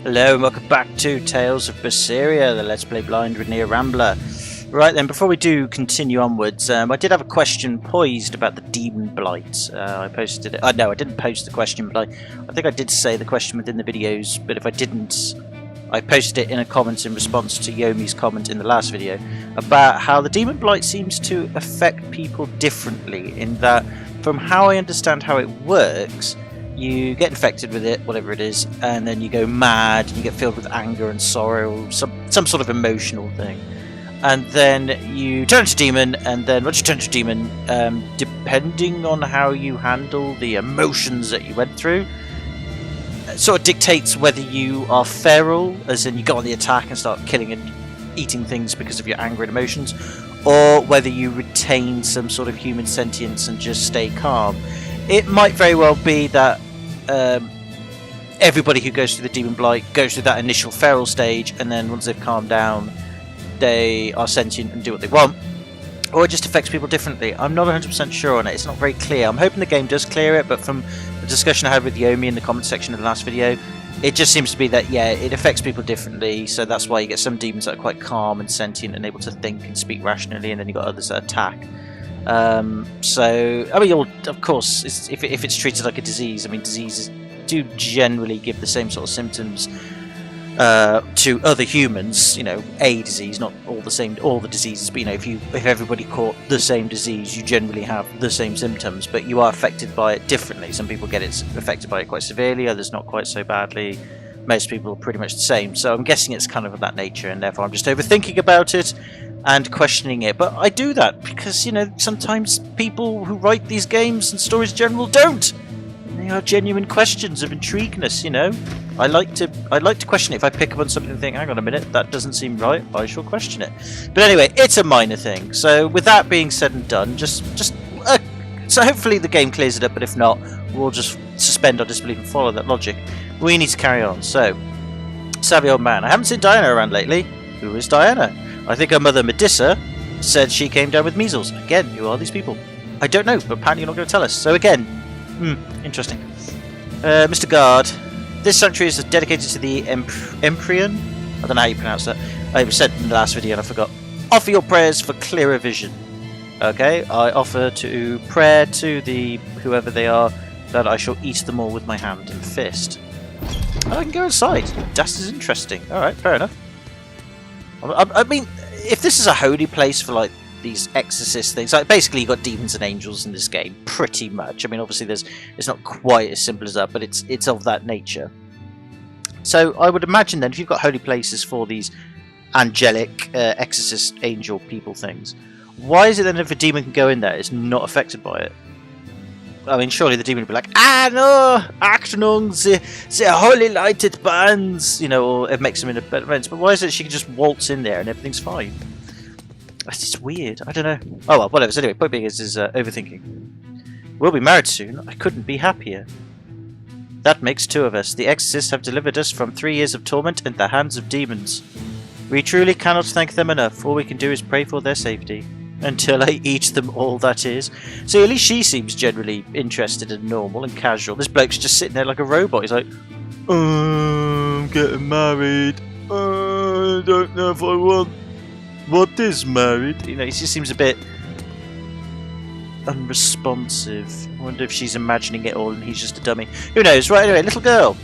Hello and welcome back to Tales of Berseria, the Let's Play Blind with Rambler. Right then, before we do continue onwards, I did have a question poised about the Demon Blight. I posted it. No, I didn't post the question, but I think I did say the question within the videos, but if I didn't, I posted it in a comment in response to Yomi's comment in the last video about how the Demon Blight seems to affect people differently, in that, from how I understand how it works, you get infected with it, whatever it is, and then you go mad, and you get filled with anger and sorrow, some sort of emotional thing. And then you turn into demon, and then once you turn into demon, depending on how you handle the emotions that you went through, it sort of dictates whether you are feral, as in you go on the attack and start killing and eating things because of your anger and emotions, or whether you retain some sort of human sentience and just stay calm. It might very well be that everybody who goes through the Demon Blight goes through that initial feral stage, and then once they've calmed down, they are sentient and do what they want, or it just affects people differently. I'm not 100% sure on it. It's not very clear. I'm hoping the game does clear it, but from the discussion I had with Yomi in the comment section of the last video, it just seems to be that, yeah, it affects people differently, so that's why you get some demons that are quite calm and sentient and able to think and speak rationally, and then you've got others that attack. So, I mean, of course, if it's treated like a disease, I mean, diseases do generally give the same sort of symptoms to other humans. You know, a disease, not all the diseases, but you know, if everybody caught the same disease, you generally have the same symptoms, but you are affected by it differently. Some people get affected by it quite severely, others not quite so badly. Most people are pretty much the same. So I'm guessing it's kind of that nature, and therefore I'm just overthinking about it and questioning it. But I do that because, you know, sometimes people who write these games and stories in general don't. They are genuine questions of intrigueness, you know. I like to question it. If I pick up on something and think, hang on a minute, that doesn't seem right, I shall question it. But anyway, it's a minor thing. So with that being said and done, so hopefully the game clears it up, but if not, we'll just suspend our disbelief and follow that logic. We need to carry on. So, savvy old man. I haven't seen Diana around lately. Who is Diana? I think her mother Medusa said she came down with measles. Again, who are these people? I don't know, but apparently you're not going to tell us. So again, interesting. Mr. Guard, this sanctuary is dedicated to the Emprian. I don't know how you pronounce that. It was said in the last video and I forgot. Offer your prayers for clearer vision. Okay, I offer to prayer to the whoever they are that I shall eat them all with my hand and fist. I can go inside. That is interesting. Alright, fair enough. I mean, if this is a holy place for like these exorcist things, like basically you've got demons and angels in this game, pretty much. I mean, obviously it's not quite as simple as that, but it's of that nature. So I would imagine then, if you've got holy places for these angelic exorcist angel people things, why is it then if a demon can go in there, it's not affected by it? I mean, surely the demon would be like, no, Achtung, the holy lighted bands, you know, or it makes them in a better sense. But why is it she can just waltz in there and everything's fine? That's just weird. I don't know. Oh well, whatever. So anyway, point being is overthinking. We'll be married soon. I couldn't be happier. That makes two of us. The exorcists have delivered us from 3 years of torment in the hands of demons. We truly cannot thank them enough. All we can do is pray for their safety. Until I eat them all, that is. See, at least she seems generally interested and normal and casual. This bloke's just sitting there like a robot. He's like, I'm getting married. I don't know if I want. What is married? You know, he just seems a bit unresponsive. I wonder if she's imagining it all and he's just a dummy. Who knows? Right, anyway, little girl.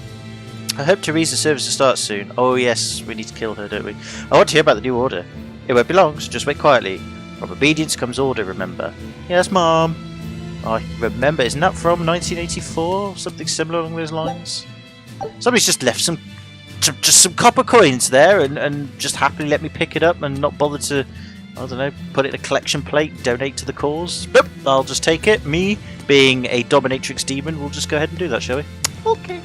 I hope Teresa's service will start soon. Oh yes, we need to kill her, don't we? I want to hear about the new order. It won't be long, so just wait quietly. From obedience comes order, remember? Yes, Mom. I remember. Isn't that from 1984? Something similar along those lines? Somebody's just left some copper coins there and just happily let me pick it up and not bother to, I don't know, put it in a collection plate, donate to the cause. Nope, I'll just take it. Me, being a dominatrix demon, we'll just go ahead and do that, shall we? Okay.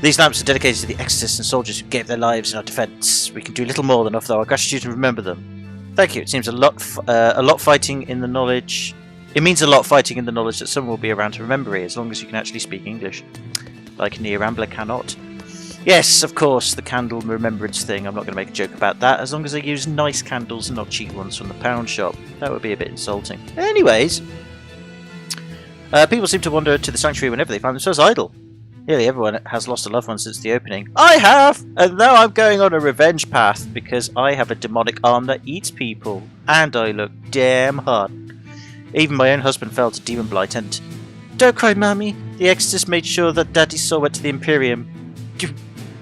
These lamps are dedicated to the exorcists and soldiers who gave their lives in our defence. We can do little more than offer our gratitude and remember them. Thank you. It seems a lot fighting in the knowledge. It means a lot fighting in the knowledge that someone will be around to remember it, as long as you can actually speak English, like Rambler cannot. Yes, of course, the candle remembrance thing. I'm not going to make a joke about that, as long as they use nice candles and not cheap ones from the pound shop. That would be a bit insulting. Anyways, people seem to wander to the sanctuary whenever they find themselves idle. Nearly everyone has lost a loved one since the opening. I have! And now I'm going on a revenge path because I have a demonic arm that eats people. And I look damn hot. Even my own husband fell to demon blight and... Don't cry, Mommy. The exorcist made sure that Daddy's soul went to the Imperium.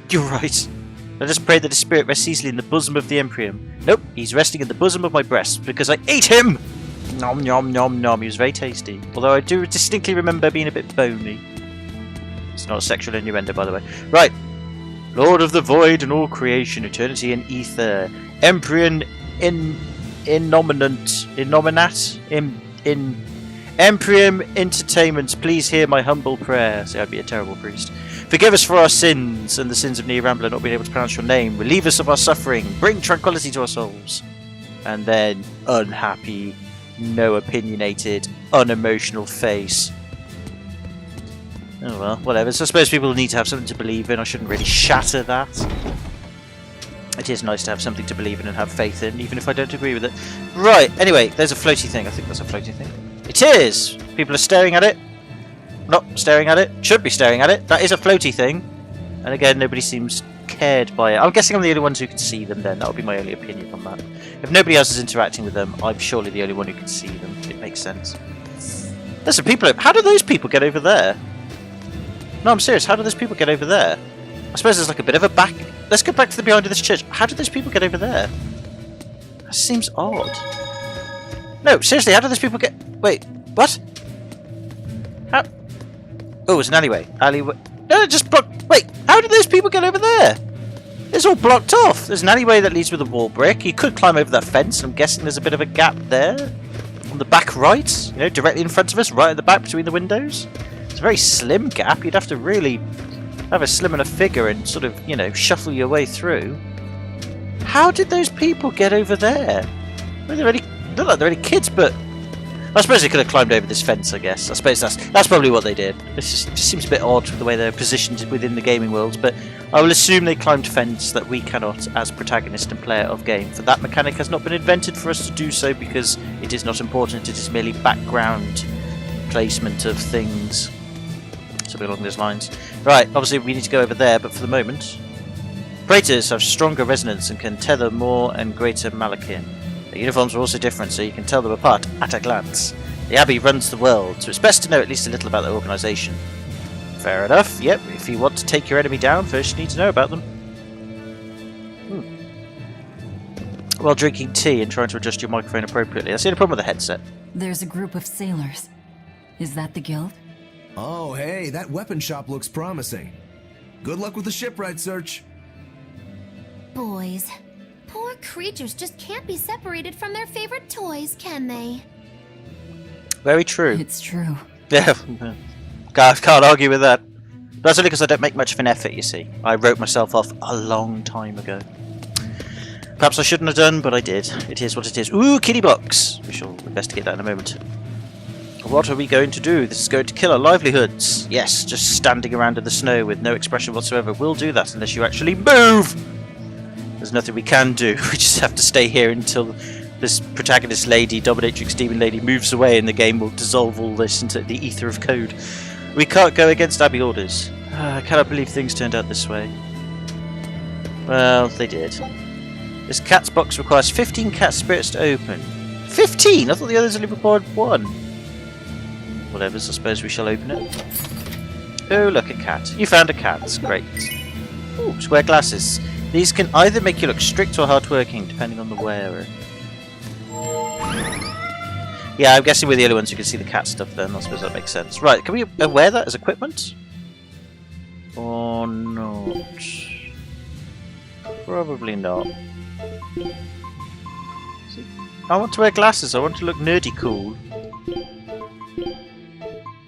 You're right. Let us pray that his spirit rests easily in the bosom of the Imperium. Nope, he's resting in the bosom of my breast because I ate him! Nom nom nom nom, he was very tasty. Although I do distinctly remember being a bit bony. It's not a sexual innuendo, by the way. Right. Lord of the Void and all creation, eternity and ether. Empyrean Empyrean entertainment, please hear my humble prayer. See, I'd be a terrible priest. Forgive us for our sins and the sins of Rambler not being able to pronounce your name. Relieve us of our suffering. Bring tranquility to our souls. And then, unhappy, no opinionated, unemotional face. Oh well, whatever. So I suppose people need to have something to believe in. I shouldn't really shatter that. It is nice to have something to believe in and have faith in, even if I don't agree with it. Right, anyway, there's a floaty thing. I think that's a floaty thing. It is! People are staring at it. Not staring at it. Should be staring at it. That is a floaty thing. And again, nobody seems cared by it. I'm guessing I'm the only ones who can see them then. That would be my only opinion on that. If nobody else is interacting with them, I'm surely the only one who can see them. It makes sense. There's some people... How do those people get over there? No, I'm serious. How do those people get over there? I suppose there's like a bit of a back... Let's go back to the behind of this church. How do those people get over there? That seems odd. No, seriously, how do those people get... Wait, what? How... Oh, it's an alleyway. Alleyway... No, it just blocked... Wait, how did those people get over there? It's all blocked off. There's an alleyway that leads with a wall brick. You could climb over that fence, and I'm guessing there's a bit of a gap there. On the back right, you know, directly in front of us, right at the back between the windows. It's a very slim gap. You'd have to really have a slim enough figure and sort of, you know, shuffle your way through. How did those people get over there? I mean, look like they're only kids, but I suppose they could have climbed over this fence, I guess. I suppose that's probably what they did. It just seems a bit odd the way they're positioned within the gaming world, but I will assume they climbed fence that we cannot as protagonist and player of game. For that mechanic has not been invented for us to do so because it is not important, it is merely background placement of things. Something along those lines. Right, obviously we need to go over there, but for the moment... Praetors have stronger resonance and can tether more and greater malachine. Their uniforms are also different, so you can tell them apart at a glance. The Abbey runs the world, so it's best to know at least a little about their organisation. Fair enough, yep, if you want to take your enemy down, first you need to know about them. While drinking tea and trying to adjust your microphone appropriately. That's the only problem with the headset. There's a group of sailors. Is that the guild? Oh, hey, that weapon shop looks promising. Good luck with the shipwright search. Boys. Poor creatures just can't be separated from their favorite toys, can they? Very true. It's true. Yeah, can't argue with that. That's only because I don't make much of an effort, you see. I wrote myself off a long time ago. Perhaps I shouldn't have done, but I did. It is what it is. Ooh, kitty box! We shall investigate that in a moment. What are we going to do? This is going to kill our livelihoods. Yes, just standing around in the snow with no expression whatsoever will do that unless you actually move! There's nothing we can do. We just have to stay here until this protagonist lady, dominatrix demon lady, moves away and the game will dissolve all this into the ether of code. We can't go against Abbey orders. I cannot believe things turned out this way. Well, they did. This cat's box requires 15 cat spirits to open. 15? I thought the others only required 1. Whatever, I suppose we shall open it. Oh, look, a cat. You found a cat. Great. Ooh, square glasses. These can either make you look strict or hardworking, depending on the wearer. Yeah, I'm guessing we're the only ones who can see the cat stuff then. I suppose that makes sense. Right, can we wear that as equipment? Or not? Probably not. See? I want to wear glasses. I want to look nerdy cool.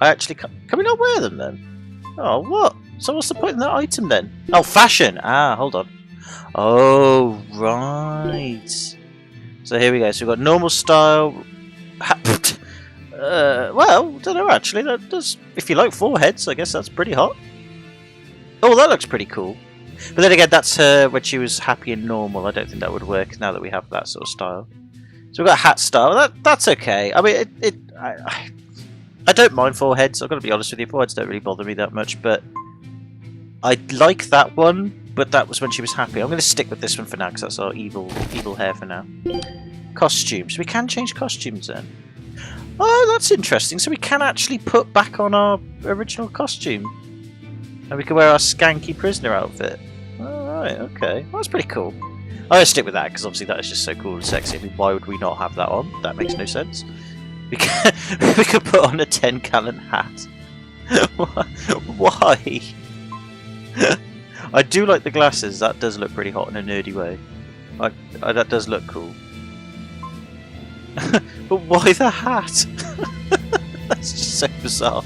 I actually can't. Can we not wear them then? Oh, what? So what's the point in that item then? Oh, fashion! Ah, hold on. Oh, right. So here we go. So we've got normal style. Well, don't know actually. That does. If you like foreheads, I guess that's pretty hot. Oh, that looks pretty cool. But then again, that's her when she was happy and normal. I don't think that would work now that we have that sort of style. So we've got hat style. That's okay. I mean, I don't mind foreheads. I've got to be honest with you. Foreheads don't really bother me that much, but I like that one, but that was when she was happy. I'm going to stick with this one for now because that's our evil hair for now. Costumes. We can change costumes then. Oh, that's interesting. So we can actually put back on our original costume. And we can wear our skanky prisoner outfit. Alright, okay. Well, that's pretty cool. I'm going to stick with that because obviously that is just so cool and sexy. I mean, why would we not have that on? That makes no sense. We could put on a 10-gallon hat. Why? I do like the glasses. That does look pretty hot in a nerdy way. That does look cool. But why the hat? That's just so bizarre.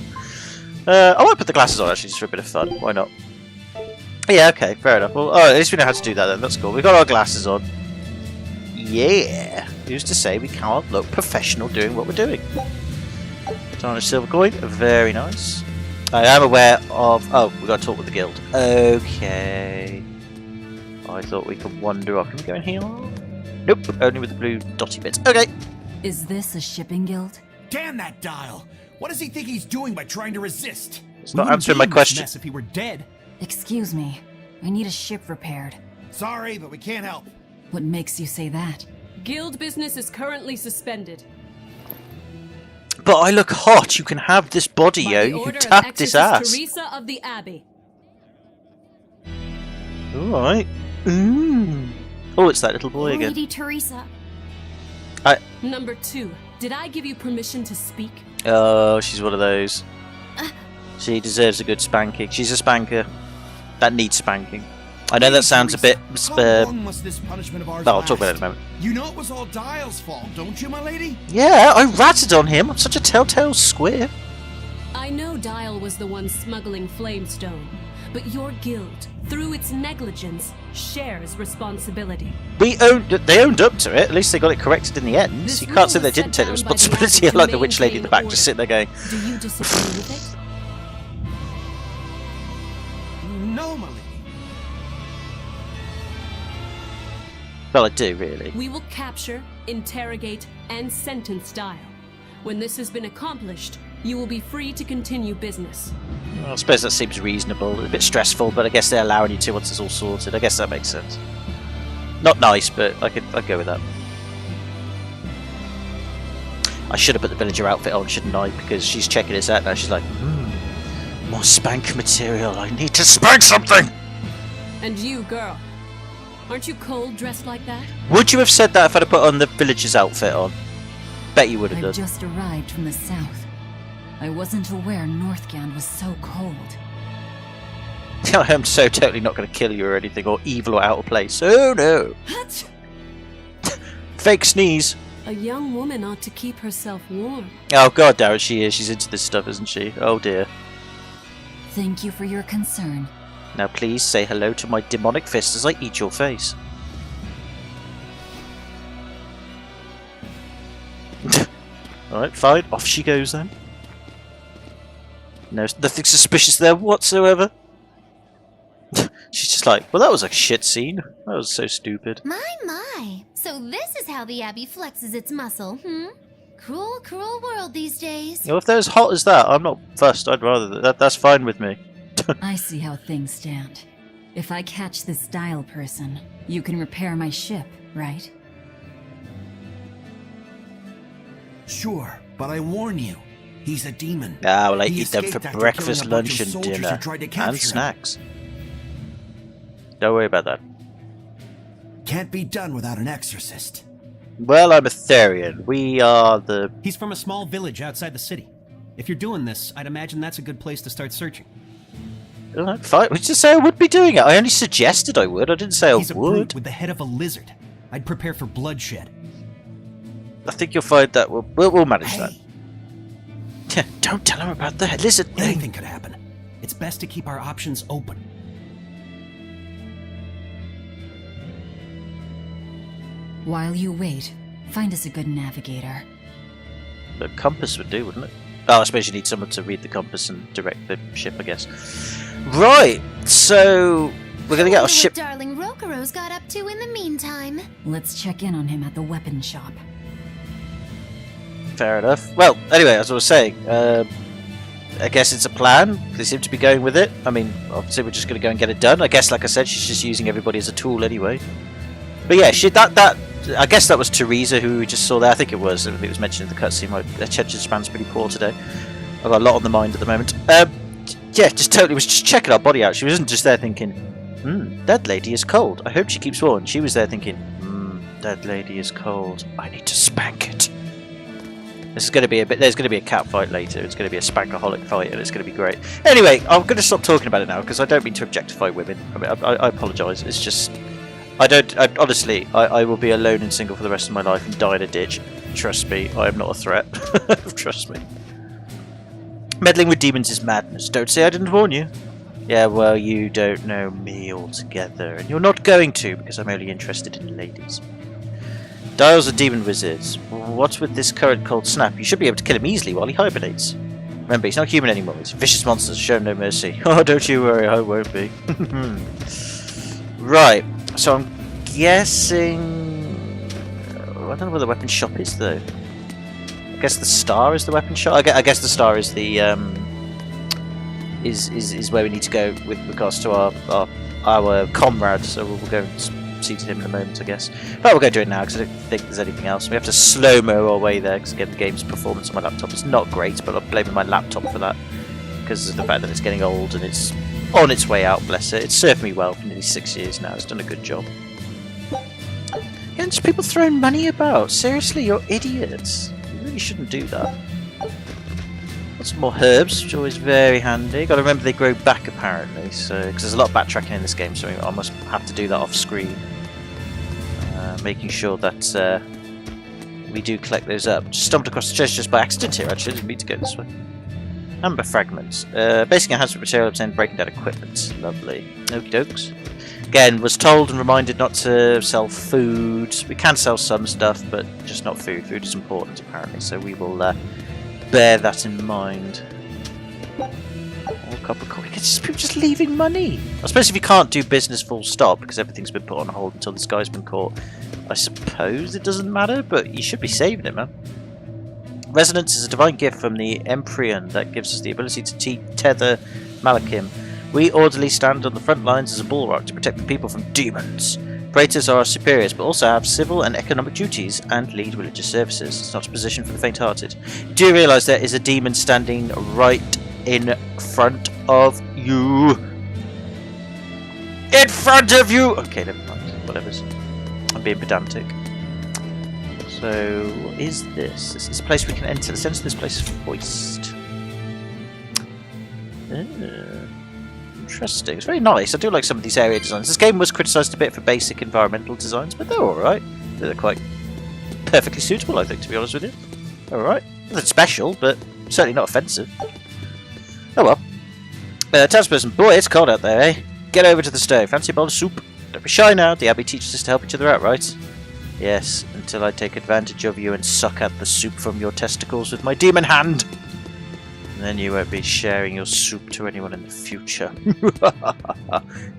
I might put the glasses on actually just for a bit of fun. Why not? Yeah, okay, fair enough. Well, at least we know how to do that then. That's cool. We got our glasses on. Yeah. Who's to say we can't look professional doing what we're doing? Tarnished silver coin. Very nice. I am aware of... Oh, we've got to talk with the guild. Okay. I thought we could wander off. Can we go in here? Nope, only with the blue dotty bits. Okay. Is this a shipping guild? Damn that dial! What does he think he's doing by trying to resist? It's not answering my question. Mess if he were dead. Excuse me. I need a ship repaired. Sorry, but we can't help. What makes you say that? Guild business is currently suspended. But I look hot. You can have this body, yo. You can tap this ass. Teresa of the Abbey. Alright. Oh, it's that little boy again. Lady Teresa. Number 2. Did I give you permission to speak? Oh, she's one of those. She deserves a good spanking. She's a spanker. That needs spanking. I know that sounds a bit... How long must this punishment of ours I'll talk about it last? in a moment. You know it was all Dial's fault, don't you, my lady? Yeah, I ratted on him. I'm such a telltale squib. I know Dial was the one smuggling Flamestone, but your guild, through its negligence, shares responsibility. They owned up to it. At least they got it corrected in the end. This You can't say rule they was didn't set take the down by the responsibility. I Abbey like to the witch lady in the back maintain just sitting there going, Do you disagree with it? No, my lady. well, I do, really. We will capture, interrogate, and sentence Dial. When this has been accomplished, you will be free to continue business. Well, I suppose that seems reasonable. A bit stressful, but I guess they're allowing you to once it's all sorted. I guess that makes sense. Not nice, but I'd go with that. I should have put the villager outfit on, shouldn't I? Because she's checking this out now. She's like, more spank material. I need to spank something! And you, girl, aren't you cold dressed like that? Would you have said that if I'd have put on the villager's outfit on? Bet you would have I've done. just arrived from the south. I wasn't aware Northgand was so cold. I am so totally not going to kill you or anything, or evil or out of place. Oh no! Fake sneeze. A young woman ought to keep herself warm. Oh god, Darren, she is. She's into this stuff, isn't she? Oh dear. Thank you for your concern. Now please say hello to my demonic fist as I eat your face. Alright, fine. Off she goes then. No, nothing suspicious there whatsoever. She's just like, well, that was a shit scene. That was so stupid. My. So this is how the Abbey flexes its muscle, Cruel, cruel world these days. You know, if they're as hot as that, I'm not fussed. I'd rather that's fine with me. I see how things stand. If I catch this Dial person, you can repair my ship, right? Sure, but I warn you, he's a demon. Ah, well, I He eat them for escaped after breakfast, killing a bunch lunch, of and soldiers who dinner, tried to and capture him. snacks. Don't worry about that. Can't be done without an exorcist. Well, I'm a Therian. We are the... He's from a small village outside the city. If you're doing this, I'd imagine that's a good place to start searching. Alright, fine. I just say I would be doing it. I only suggested I would. I didn't say He's I a brute would. with the head of a lizard. I'd prepare for bloodshed. I think you'll find that we'll manage that. Hey, Yeah, don't tell him about the lizard thing. Anything could happen. It's best to keep our options open. While you wait, find us a good navigator. The compass would do, wouldn't it? Oh, I suppose you need someone to read the compass and direct the ship, I guess. Right, so we're going to get our Wonder ship... what darling Rokuro's got up to in the meantime. Let's check in on him at the weapon shop. Fair enough. Well, anyway, as I was saying, I guess it's a plan. They seem to be going with it. I mean, obviously we're just going to go and get it done. I guess, like I said, she's just using everybody as a tool anyway. But yeah, I guess that was Teresa who we just saw there. I think it was. It was mentioned in the cutscene. My attention span's pretty poor today. I've got a lot on the mind at the moment. Yeah, just totally was just checking our body out. She wasn't just there thinking, that lady is cold. I hope she keeps warm. She was there thinking, that lady is cold. I need to spank it. This is going to be there's going to be a cat fight later. It's going to be a spankaholic fight, and it's going to be great. Anyway, I'm going to stop talking about it now because I don't mean to objectify women. I mean, I apologise. It's just honestly, I will be alone and single for the rest of my life and die in a ditch. Trust me, I am not a threat. Trust me. Meddling with demons is madness. Don't say I didn't warn you. Yeah, well, you don't know me altogether, and you're not going to because I'm only interested in ladies. Dial's a demon wizard. What's with this current cold snap? You should be able to kill him easily while he hibernates. Remember, he's not human anymore. He's vicious monsters, show no mercy. Oh, don't you worry, I won't be. Right, so I'm guessing... I don't know where the weapon shop is, though. I guess the star is the weapon shop? I guess the star is the... is where we need to go with regards to our comrade, so we'll go and see to him in a moment, I guess. But we'll go do it now because I don't think there's anything else. We have to slow-mo our way there because again the game's performance on my laptop is not great, but I'm blaming my laptop for that because of the fact that it's getting old and it's on its way out, bless it. It's served me well for nearly 6 years now. It's done a good job. Again, just people throwing money about. Seriously, you're idiots. You really shouldn't do that. Got some more herbs, which are always very handy. Got to remember they grow back apparently, so because there's a lot of backtracking in this game, so I must have to do that off screen. Making sure that we do collect those up. Just stumbled across the chest just by accident here. Actually, didn't mean to go this way. Amber fragments. Basic enhancement material obtained breaking down equipment. Lovely. Okie dokes. Again, was told and reminded not to sell food. We can sell some stuff, but just not food. Food is important apparently, so we will bear that in mind. Copper coin. It's people just leaving money. I suppose if you can't do business full stop because everything's been put on hold until this guy's been caught, I suppose it doesn't matter, but you should be saving it, man. Resonance is a divine gift from the Emperor that gives us the ability to tether Malachim. We orderly stand on the front lines as a bulwark to protect the people from demons. Praetors are our superiors, but also have civil and economic duties and lead religious services. It's not a position for the faint-hearted. Do you realise there is a demon standing right in front of you? In front of you! Okay, never mind. Whatever. I'm being pedantic. So, what is this? This is a place we can enter. Let's enter this place first. Interesting. It's very nice. I do like some of these area designs. This game was criticised a bit for basic environmental designs, but they're alright. They're quite perfectly suitable, I think, to be honest with you. Alright. Nothing special, but certainly not offensive. Oh well. Townsperson, boy, it's cold out there, eh? Get over to the stove. Fancy a bowl of soup? Don't be shy now. The Abbey teaches us to help each other out, right? Yes, until I take advantage of you and suck out the soup from your testicles with my demon hand. And then you won't be sharing your soup to anyone in the future.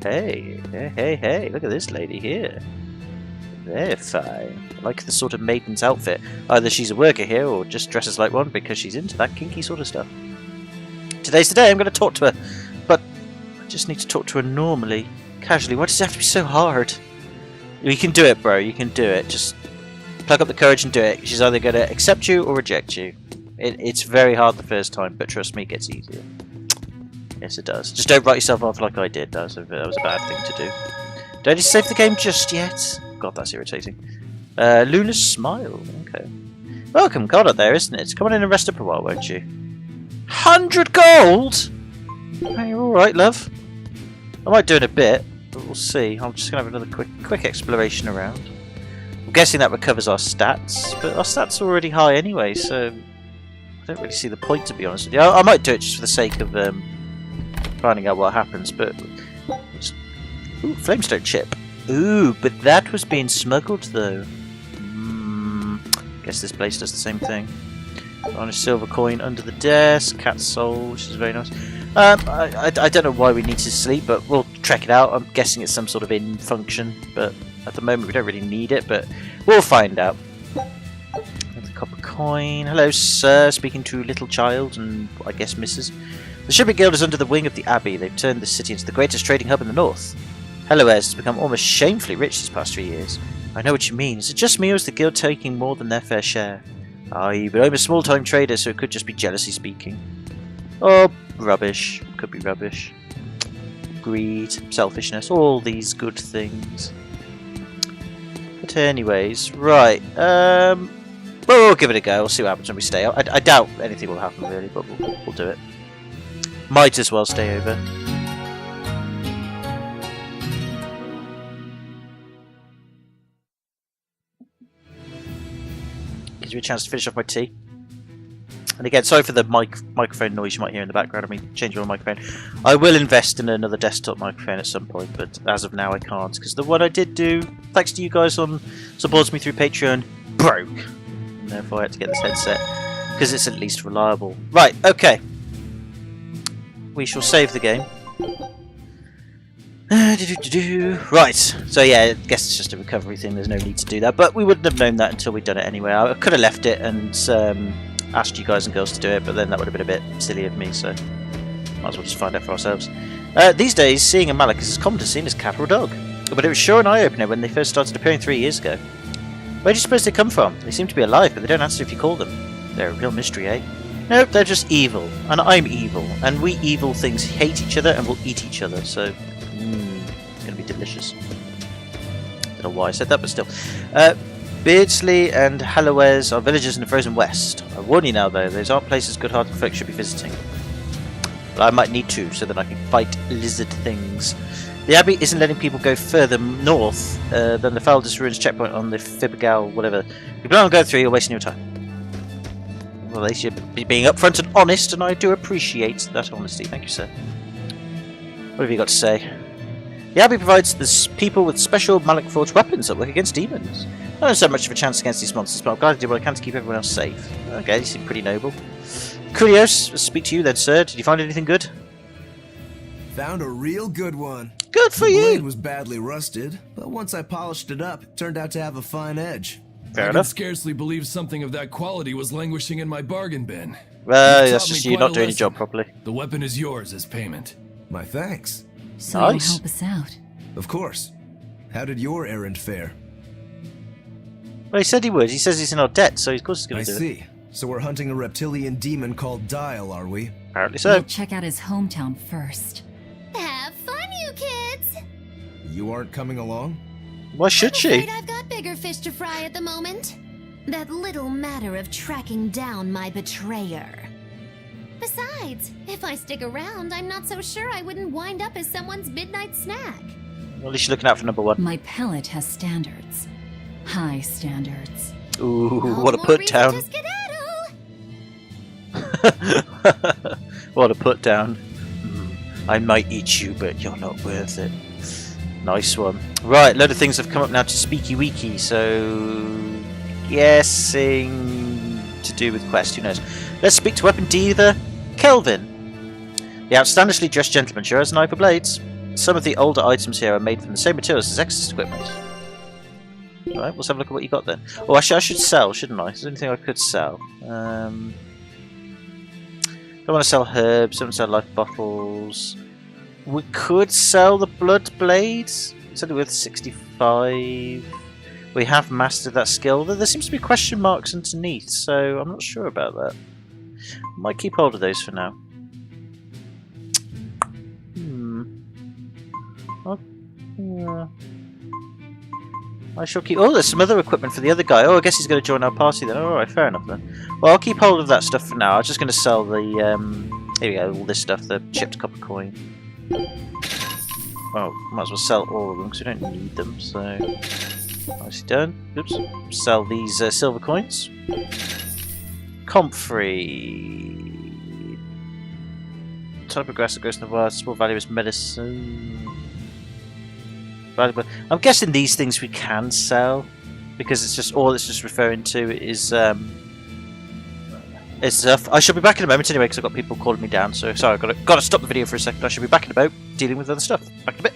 Hey, look at this lady here. Very fine. I like the sort of maiden's outfit. Either she's a worker here or just dresses like one because she's into that kinky sort of stuff. Today's the day I'm going to talk to her, but I just need to talk to her normally, casually. Why does it have to be so hard? You can do it, bro. You can do it. Just plug up the courage and do it. She's either going to accept you or reject you. It's very hard the first time, but trust me, it gets easier. Yes, it does. Just don't write yourself off like I did. That was a bad thing to do. Don't need to save the game just yet. God, that's irritating. Luna's smile. Okay. Welcome. Cold out there, isn't it? Come on in and rest up a while, won't you? 100 gold? Hey, you're alright, love. I might do it a bit, but we'll see. I'm just going to have another quick exploration around. I'm guessing that recovers our stats, but our stats are already high anyway, so I don't really see the point, to be honest with you. I might do it just for the sake of finding out what happens, but... Ooh, flamestone chip. Ooh, but that was being smuggled, though. Guess this place does the same thing. On a silver coin under the desk, cat soul, which is very nice. I don't know why we need to sleep, but we'll check it out. I'm guessing it's some sort of in function, but at the moment we don't really need it, but we'll find out. The copper coin. Hello, sir. Speaking to little child and I guess Mrs. The Shipping Guild is under the wing of the Abbey. They've turned the city into the greatest trading hub in the north. Helloes has become almost shamefully rich these past 3 years. I know what you mean. Is it just me or is the guild taking more than their fair share? Aye, but I'm a small-time trader, so it could just be jealousy speaking. Oh, rubbish. Could be rubbish. Greed, selfishness, all these good things. But anyways, right. Well, we'll give it a go. We'll see what happens when we stay. I doubt anything will happen really, but we'll do it. Might as well stay over. Gives you a chance to finish off my tea. And again, sorry for the microphone noise you might hear in the background. I mean, change your microphone. I will invest in another desktop microphone at some point, but as of now I can't, because the one I did do, thanks to you guys on supports me through Patreon, broke. And therefore I had to get this headset, because it's at least reliable. Right, okay. We shall save the game. Right, so yeah, I guess it's just a recovery thing, there's no need to do that, but we wouldn't have known that until we'd done it anyway. I could have left it and asked you guys and girls to do it, but then that would have been a bit silly of me, so might as well just find out for ourselves. These days, seeing a Malak is as common to seeing as cat or a dog, but it was sure an eye-opener when they first started appearing 3 years ago. Where do you suppose they come from? They seem to be alive, but they don't answer if you call them. They're a real mystery, eh? Nope, they're just evil, and I'm evil, and we evil things hate each other and will eat each other, so it's going to be delicious. Don't know why I said that, but still. Beardsley and Hallowes are villages in the frozen west. I warn you now, though, those aren't places good-hearted folk should be visiting. But I might need to, so that I can fight lizard things. The Abbey isn't letting people go further north than the Faldus Ruins checkpoint on the Fibergal, whatever. If you plan on going through, you're wasting your time. Well, at least you're being upfront and honest, and I do appreciate that honesty. Thank you, sir. What have you got to say? The Abbey provides the people with special Malak forged weapons that work against demons. I don't have much of a chance against these monsters, but I'm glad I did what I can to keep everyone else safe. Okay, you seem pretty noble. Curios, I'll speak to you then, sir. Did you find anything good? Found a real good one. Good for the you! The blade was badly rusted, but once I polished it up, it turned out to have a fine edge. Fair I enough. can scarcely believe something of that quality was languishing in my bargain bin. Well, You've that's taught just me you quite not a doing your lesson. job properly. The weapon is yours as payment. My thanks. So Nice. you'll help us out. Of course. How did your errand fare? Well, he said he would. He says he's in our debt, so of course he's going I to do it. see. So we're hunting a reptilian demon called Dial, are we? Apparently so. We'll check out his hometown first. Have fun, you kids! You aren't coming along? Why should I'm she? afraid I've got bigger fish to fry at the moment. That little matter of tracking down my betrayer. Besides, if I stick around, I'm not so sure I wouldn't wind up as someone's midnight snack. Well, at least you're looking out for number one. My pellet has standards. High standards. Ooh, All what a more put reason down. to skedaddle. What a put down. I might eat you, but you're not worth it. Nice one. Right, load of things have come up now to Speaky Weeky, so guessing to do with quest, who knows. Let's speak to Weapon Dealer Kelvin. The outstandishly dressed gentleman sure has an eye for blades. Some of the older items here are made from the same materials as Exodus equipment. Alright, let's have a look at what you got then. Oh, actually I should sell, shouldn't I? Is there anything I could sell? Don't want to sell herbs, don't want to sell life bottles. We could sell the blood blades. It's only worth 65. We have mastered that skill. There seems to be question marks underneath, so I'm not sure about that. Might keep hold of those for now. I shall keep... Oh, there's some other equipment for the other guy. Oh, I guess he's going to join our party then. Alright, fair enough then. Well, I'll keep hold of that stuff for now. I'm just going to sell the... here we go, all this stuff. The chipped copper coin. Well, might as well sell all of them because we don't need them, so... Nicely done. Oops. Sell these silver coins. Comfrey. Type of grass that grows in the wild. Small value is medicine. Valuable. I'm guessing these things we can sell because it's just all it's just referring to is stuff. I shall be back in a moment anyway because I've got people calling me down. So sorry, I've got to stop the video for a second. I shall be back in a moment dealing with other stuff. Back in a bit.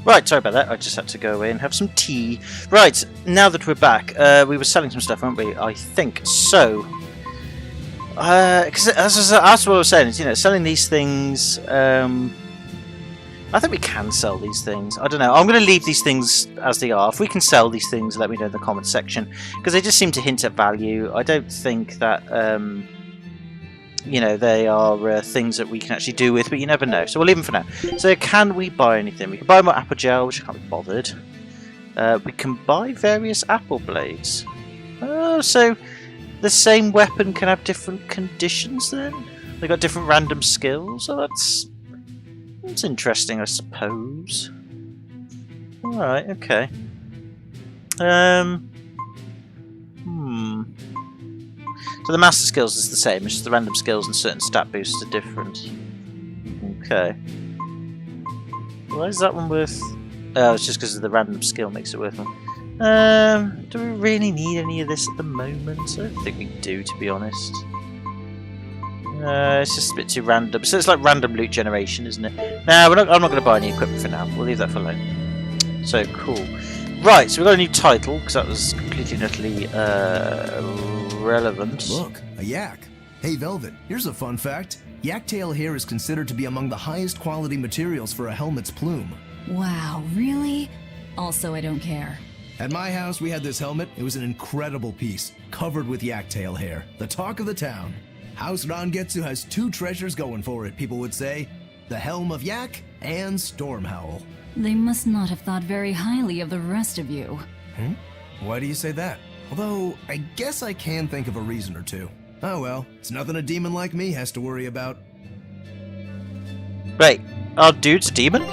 Right, sorry about that. I just had to go away and have some tea. Right, now that we're back, we were selling some stuff, weren't we? I think so. Because that's what I was saying. Is, you know, selling these things. I think we can sell these things. I don't know. I'm going to leave these things as they are. If we can sell these things, let me know in the comments section, because they just seem to hint at value. I don't think that you know, they are things that we can actually do with, but you never know. So we'll leave them for now. So can we buy anything? We can buy more apple gel, which I can't be bothered. We can buy various apple blades. Oh, so the same weapon can have different conditions then? They got different random skills? Oh, that's interesting, I suppose. Alright, okay. So the master skills is the same, it's just the random skills and certain stat boosts are different. Okay. Why is that one worth... Oh, it's just because of the random skill makes it worth more. Do we really need any of this at the moment? I don't think we do, to be honest. It's just a bit too random. So it's like random loot generation, isn't it? No, I'm not going to buy any equipment for now. We'll leave that for later. So, cool. Right, so we've got a new title, because that was completely and utterly irrelevant. Look, a yak. Hey, Velvet, here's a fun fact. Yak-tail hair is considered to be among the highest quality materials for a helmet's plume. Wow, really? Also, I don't care. At my house, we had this helmet. It was an incredible piece, covered with yak-tail hair. The talk of the town. House Rangetsu has two treasures going for it, people would say. The Helm of Yak and Stormhowl. They must not have thought very highly of the rest of you. Why do you say that? Although, I guess I can think of a reason or two. Oh well, it's nothing a demon like me has to worry about. Wait, our dude's a demon?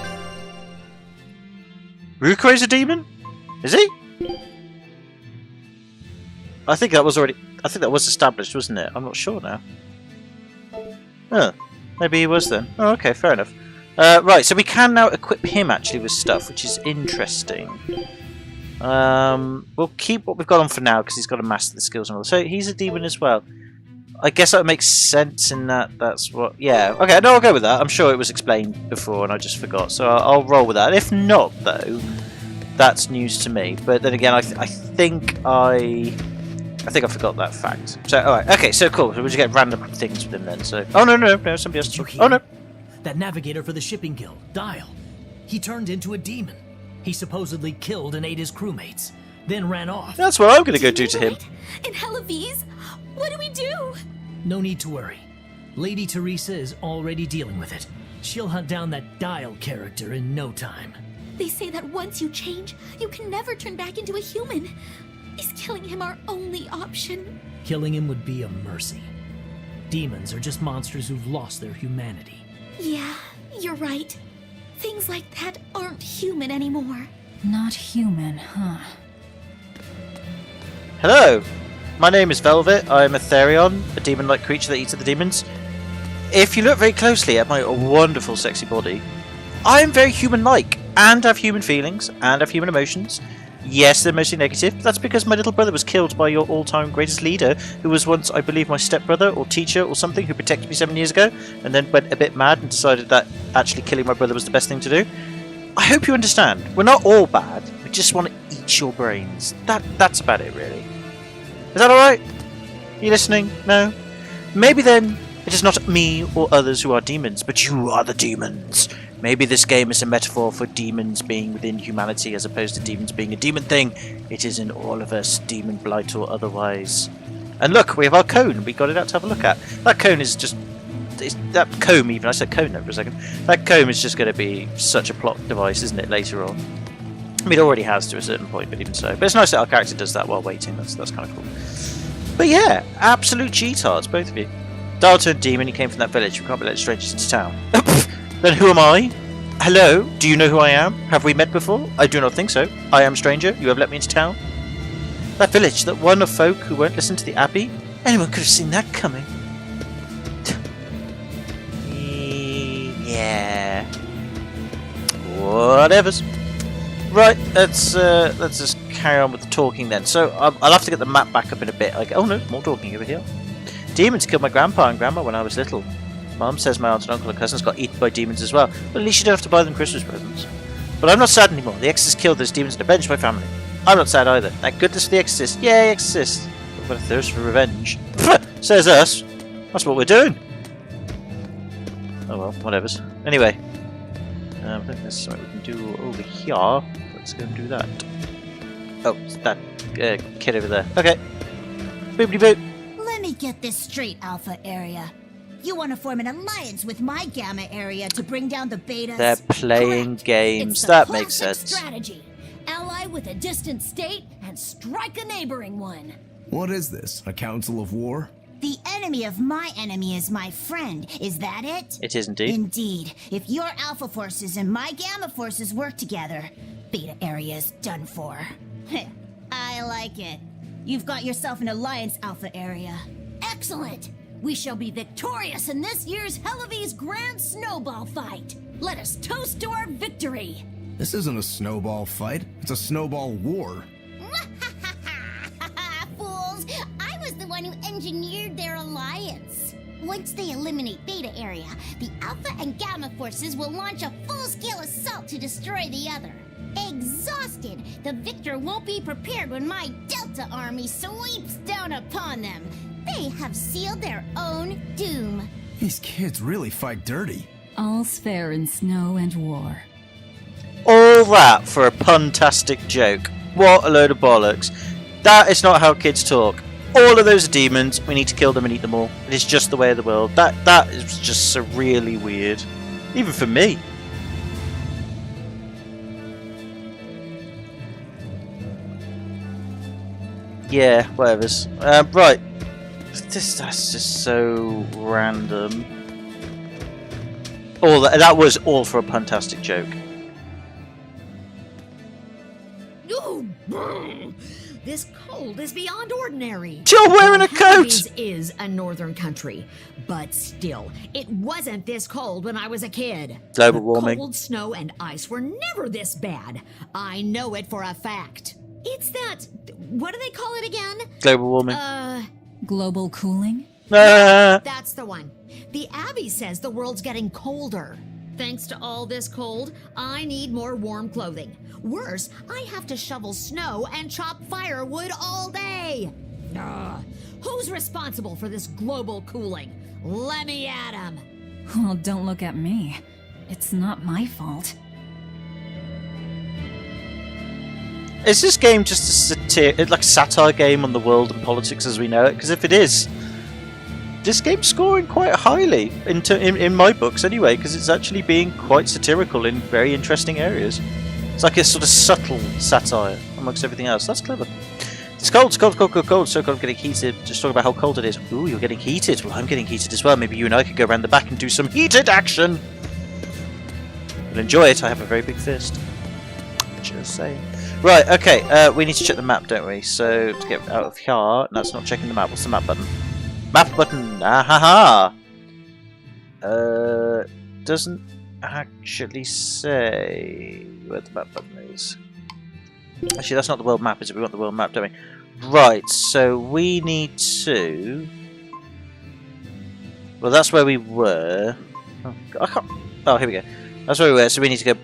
Ruko's a demon? Is he? I think that was established, wasn't it? I'm not sure now. Oh, maybe he was then. Oh, okay, fair enough. Right, so we can now equip him actually with stuff, which is interesting. We'll keep what we've got on for now because he's got to master the skills and all. So he's a demon as well. I guess that makes sense in that that's what... Yeah, okay, no, I'll go with that. I'm sure it was explained before and I just forgot. So I'll roll with that. If not, though, that's news to me. But then again, I think I forgot that fact. So, alright, okay, so cool. So we'll just get random things with him then. So, oh, no, somebody else. Oh, no. That navigator for the shipping guild, Dial. He turned into a demon. He supposedly killed and ate his crewmates, then ran off. That's what I'm going to go do to him. In Helaviz? What do we do? No need to worry. Lady Teresa is already dealing with it. She'll hunt down that Dial character in no time. They say that once you change, you can never turn back into a human. Is killing him our only option? Killing him would be a mercy. Demons are just monsters who've lost their humanity. Yeah, you're right. Things like that aren't human anymore. Not human, huh? Hello, my name is Velvet. I am a Therion, a demon-like creature that eats other demons. If you look very closely at my wonderful, sexy body, I am very human-like, and have human feelings, and have human emotions. Yes, they're mostly negative, but that's because my little brother was killed by your all-time greatest leader, who was once, I believe, my stepbrother or teacher or something, who protected me 7 years ago, and then went a bit mad and decided that actually killing my brother was the best thing to do. I hope you understand. We're not all bad. We just want to eat your brains. That's about it, really. Is that alright? Are you listening? No? Maybe then it is not me or others who are demons, but you are the demons. Maybe this game is a metaphor for demons being within humanity as opposed to demons being a demon thing. It is in all of us, demon blight or otherwise. And look, we have our cone. We got it out to have a look at. That cone is just... that comb even. I said cone there for a second. That comb is just going to be such a plot device, isn't it, later on? I mean, it already has to a certain point, but even so. But it's nice that our character does that while waiting. That's kind of cool. But yeah, absolute cheatards, both of you. Dial turned demon. He came from that village. We can't be letting strangers into town. Then who am I? Hello, do you know who I am? Have we met before? I do not think so. I am a stranger. You have let me into town. That village, that one of folk who won't listen to the Abbey? Anyone could have seen that coming. Yeah. Whatevers. Right, let's just carry on with the talking then. So I'll have to get the map back up in a bit. Oh no, more talking over here. Demons killed my grandpa and grandma when I was little. Mum says my aunt and uncle and cousins got eaten by demons as well, but at least you don't have to buy them Christmas presents. But I'm not sad anymore. The Exorcist killed those demons and avenged my family. I'm not sad either. Thank goodness for the Exorcist. Yay, Exorcist. I've got a thirst for revenge. Says us. That's what we're doing. Oh well, whatever's. Anyway. I think there's something we can do over here. Let's go and do that. Oh, it's that kid over there. Okay. Boopity boop. Let me get this straight, Alpha area. You want to form an alliance with my Gamma area to bring down the Betas? They're playing Correct. games. It's the That makes classic sense. Strategy. Ally with a distant state and strike a neighboring one. What is this? A council of war? The enemy of my enemy is my friend. Is that it? It is indeed. Indeed. If your Alpha forces and my Gamma forces work together, Beta area is done for. I like it. You've got yourself an alliance, Alpha area. Excellent. We shall be victorious in this year's Hellevie's Grand Snowball Fight. Let us toast to our victory. This isn't a snowball fight. It's a snowball war. Fools! I was the one who engineered their alliance. Once they eliminate Beta area, the Alpha and Gamma forces will launch a full-scale assault to destroy the other. Exhausted, the victor won't be prepared when my Delta army sweeps down upon them. They have sealed their own doom. These kids really fight dirty. All's fair in snow and war. All that for a puntastic joke. What a load of bollocks. That is not how kids talk. All of those are demons. We need to kill them and eat them all. It is just the way of the world. That is just so really weird. Even for me. Yeah, whatever's. Right. That's just so random. All that was all for a puntastic joke. Ooh, this cold is beyond ordinary. You're wearing a coat! This is a northern country, but still, it wasn't this cold when I was a kid. Global warming. Cold, snow, and ice were never this bad. I know it for a fact. It's that... what do they call it again? Global warming. Global cooling? That's the one. The Abbey says the world's getting colder. Thanks to all this cold, I need more warm clothing. Worse, I have to shovel snow and chop firewood all day. Who's responsible for this global cooling? Let me at him. Well, don't look at me. It's not my fault. Is this game just a satire game on the world and politics as we know it? Because if it is, this game's scoring quite highly in my books anyway, because it's actually being quite satirical in very interesting areas. It's like a sort of subtle satire amongst everything else. That's clever. It's cold, it's cold, cold, cold, cold. So cold, I'm getting heated. Just talk about how cold it is. Ooh, you're getting heated. Well, I'm getting heated as well. Maybe you and I could go around the back and do some heated action. You'll enjoy it. I have a very big fist. Just saying. Right, okay, we need to check the map, don't we? So, to get out of here... No, it's not checking the map. What's the map button? Map button! Ah-ha-ha! Doesn't actually say where the map button is. Actually, that's not the world map, is it? We want the world map, don't we? Right, so we need to... Well, that's where we were. Oh, I can't... Oh, here we go. That's where we were, so we need to go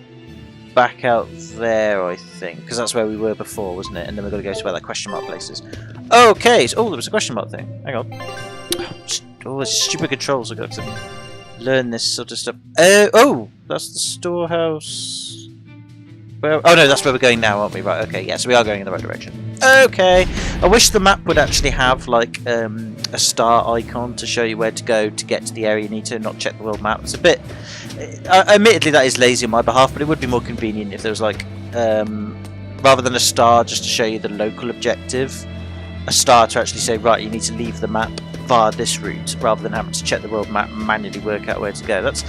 back out there, I think, because that's where we were before, wasn't it? And then we've got to go to where that question mark place is. Okay, so, there was a question mark thing. Hang on. Oh, those stupid controls I've got to learn this sort of stuff. Oh, that's the storehouse. Well, oh no, that's where we're going now, aren't we? Right, okay, yeah, so we are going in the right direction. Okay, I wish the map would actually have, like, a star icon to show you where to go to get to the area you need to, not check the world map. It's a bit... admittedly, that is lazy on my behalf, but it would be more convenient if there was, like, rather than a star just to show you the local objective, a star to actually say, right, you need to leave the map via this route, rather than having to check the world map and manually work out where to go. That's...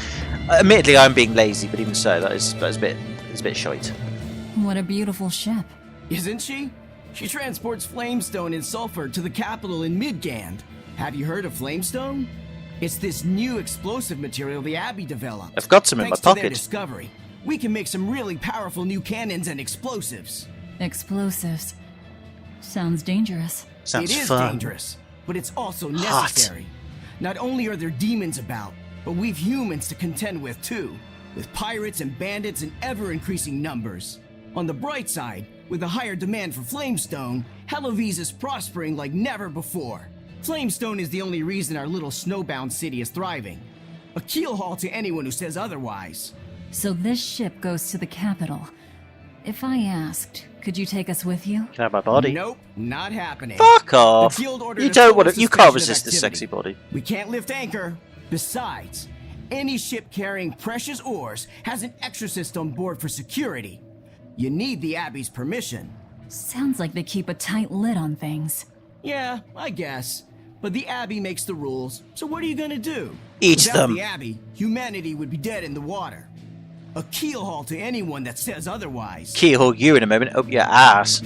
admittedly, I'm being lazy, but even so, that is a bit shite. What a beautiful ship. Isn't she? She transports flamestone and sulfur to the capital in Midgand. Have you heard of flamestone? It's this new explosive material the Abbey developed. I've got some in my Thanks to their pocket. discovery, we can make some really powerful new cannons and explosives. Explosives. Sounds dangerous. Sounds It is fun. dangerous, but it's also Hot. necessary. Not only are there demons about, but we've humans to contend with too. with pirates and bandits in ever-increasing numbers. On the bright side, with a higher demand for Flamestone, Hellowese is prospering like never before. Flamestone is the only reason our little snowbound city is thriving. A keelhaul to anyone who says otherwise. So this ship goes to the capital. If I asked, could you take us with you? Can I have my body? Nope, not happening. Fuck off! The guild ordered You a don't total want to. You suspension can't of resist this activity. sexy body. We can't lift anchor. Besides, any ship carrying precious ores has an exorcist on board for security. You need the Abbey's permission. Sounds like they keep a tight lid on things. Yeah, I guess. But the Abbey makes the rules, so what are you gonna do? Eat Without them. the Abbey, humanity would be dead in the water. A keelhaul to anyone that says otherwise. Keyhole you in a moment, up your ass.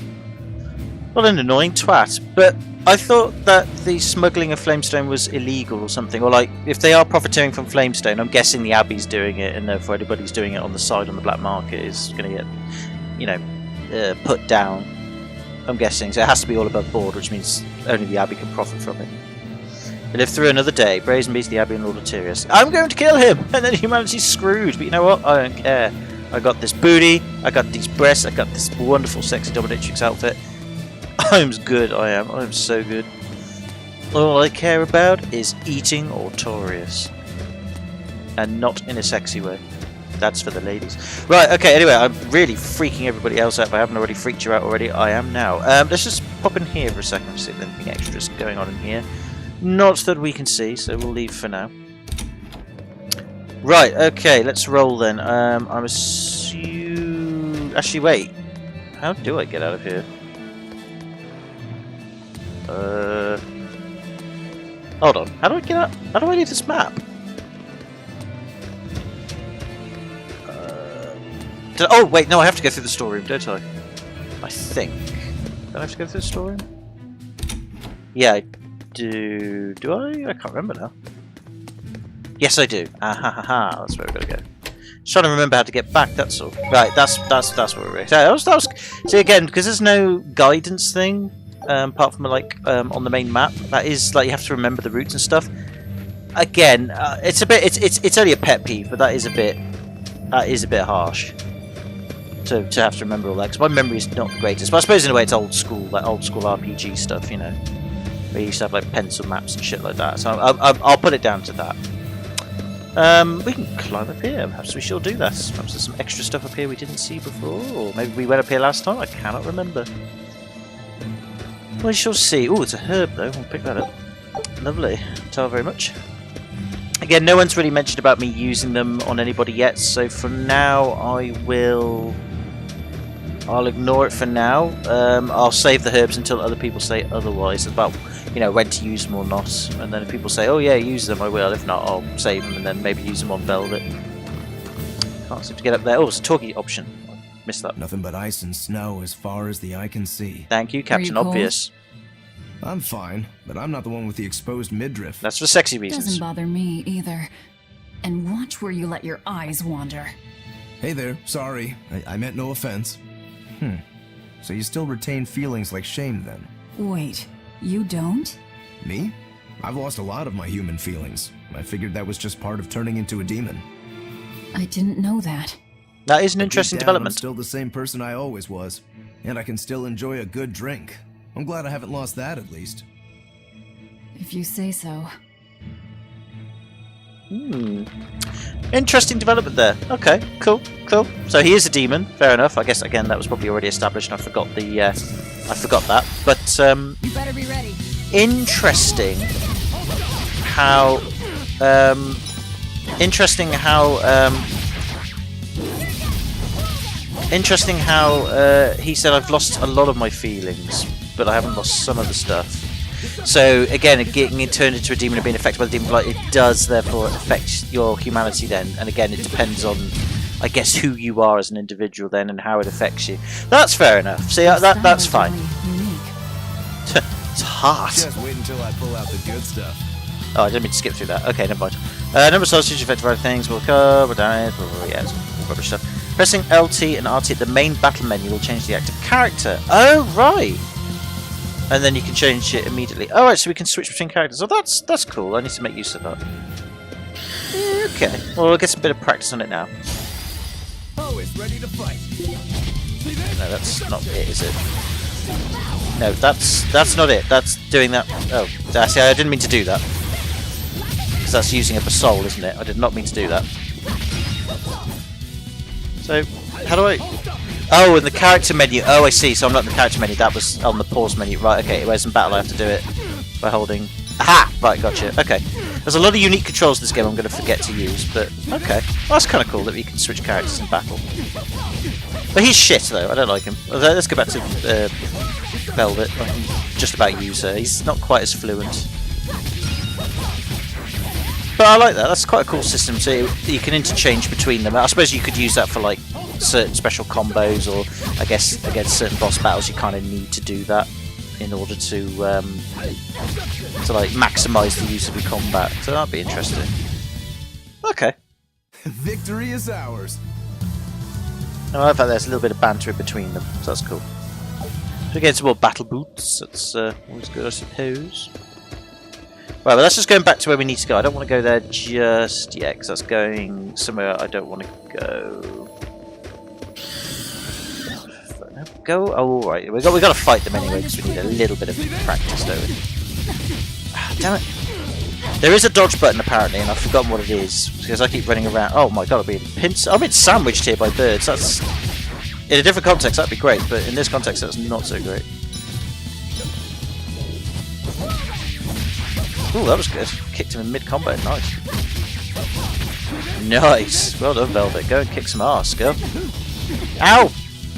What an annoying twat. But I thought that the smuggling of Flamestone was illegal or something. Or like, if they are profiteering from Flamestone, I'm guessing the Abbey's doing it, and therefore anybody's doing it on the side on the black market is going to get, you know, put down. I'm guessing. So it has to be all above board, which means only the Abbey can profit from it. We live through another day. Brazen beats the Abbey and Lord Arterius. I'm going to kill him! And then humanity's screwed. But you know what? I don't care. I got this booty. I got these breasts. I got this wonderful sexy dominatrix outfit. I'm good. I am. I'm so good. All I care about is eating Artorius. And not in a sexy way. That's for the ladies. Right, okay, anyway, I'm really freaking everybody else out. If I haven't already freaked you out already, I am now. Let's just pop in here for a second and see if there's anything extra's going on in here. Not that we can see, so we'll leave for now. Right, okay, let's roll then. I'm assuming... Actually, wait. How do I get out of here? Hold on. How do I get out? How do I leave this map? Oh, wait, no, I have to go through the storeroom, don't I? I think. Don't I have to go through the storeroom? Yeah, I do. Do I? I can't remember now. Yes, I do. Ah ha ha ha. That's where we're gonna go. Just trying to remember how to get back. That's all. Right. That's what we're. See again, because there's no guidance thing apart from like on the main map. That is like you have to remember the routes and stuff. Again, it's a bit. It's only a pet peeve, but that is a bit harsh. To have to remember all that, because my memory is not the greatest. But I suppose in a way it's old school, like old school RPG stuff, you know. We used to have like pencil maps and shit like that. So I'll put it down to that. We can climb up here. Perhaps we shall do that. Perhaps there's some extra stuff up here we didn't see before, or maybe we went up here last time. I cannot remember. We shall see. Oh, it's a herb though. We'll pick that up. Lovely. Thank you very much. Again, no one's really mentioned about me using them on anybody yet, so for now I'll ignore it for now. I'll save the herbs until other people say otherwise about, you know, when to use them or not. And then if people say, oh yeah, use them, I will. If not, I'll save them and then maybe use them on Velvet. Can't seem to get up there. Oh, it's a talkie option. I missed that. Nothing but ice and snow as far as the eye can see. Thank you, Captain cold? Obvious. I'm fine, but I'm not the one with the exposed midriff. That's for sexy reasons. Doesn't bother me either. And watch where you let your eyes wander. Hey there, sorry. I meant no offense. So you still retain feelings like shame then? Wait, you don't? Me? I've lost a lot of my human feelings. I figured that was just part of turning into a demon. I didn't know that. That is an But interesting deep down, development. I'm still the same person I always was. And I can still enjoy a good drink. I'm glad I haven't lost that at least. If you say so. Interesting development there. Okay, cool. So he is a demon. Fair enough. I guess again that was probably already established, and I forgot that. But You better be ready. interesting how he said I've lost a lot of my feelings, but I haven't lost some of the stuff. So again, getting turned into a demon and being affected by the demon blight, it does therefore affect your humanity then. And again, it depends on, I guess, who you are as an individual then and how it affects you. That's fair enough. See, that's fine. It's hard. Just wait until I pull out the good stuff. Oh, I didn't mean to skip through that. Okay, never mind. Number of sausage affected by things will cover down. Yeah, it's all rubbish stuff. Pressing LT and RT at the main battle menu will change the active character. Oh, right. And then you can change it immediately. Oh, right, so we can switch between characters. Oh, that's cool. I need to make use of that. Okay. Well, we'll get a bit of practice on it now. ready to fight. No, that's not it, is it? No, that's not it. That's doing that. Oh, see, I didn't mean to do that. Because that's using up a soul, isn't it? I did not mean to do that. So, how do I... Oh, in the character menu. Oh, I see. So I'm not in the character menu. That was on the pause menu. Right, okay. Whereas in battle I have to do it by holding... Aha! Right, gotcha. Okay. There's a lot of unique controls in this game I'm going to forget to use, but okay. Well, that's kind of cool that we can switch characters in battle. But he's shit, though. I don't like him. Let's go back to Velvet. I can just about use her. He's not quite as fluent. But I like that. That's quite a cool system. So you can interchange between them. I suppose you could use that for like certain special combos, or I guess against certain boss battles you kind of need to do that in order to like maximise the use of your combat. So that'd be interesting. Okay. Victory is ours. I like that there's a little bit of banter in between them, so that's cool. So we get some more battle boots. That's always good, I suppose. Right, well, that's just going back to where we need to go. I don't want to go there just yet, because that's going somewhere I don't want to go. Go. Oh, all right. We got to fight them anyway, because we need a little bit of practice, don't we? Ah, damn it! There is a dodge button apparently, and I've forgotten what it is because I keep running around. Oh my god, I'm being sandwiched here by birds. That's in a different context. That'd be great, but in this context, that's not so great. Ooh, that was good. Kicked him in mid-combat. Nice. Nice. Well done, Velvet. Go and kick some ass, girl. Ow!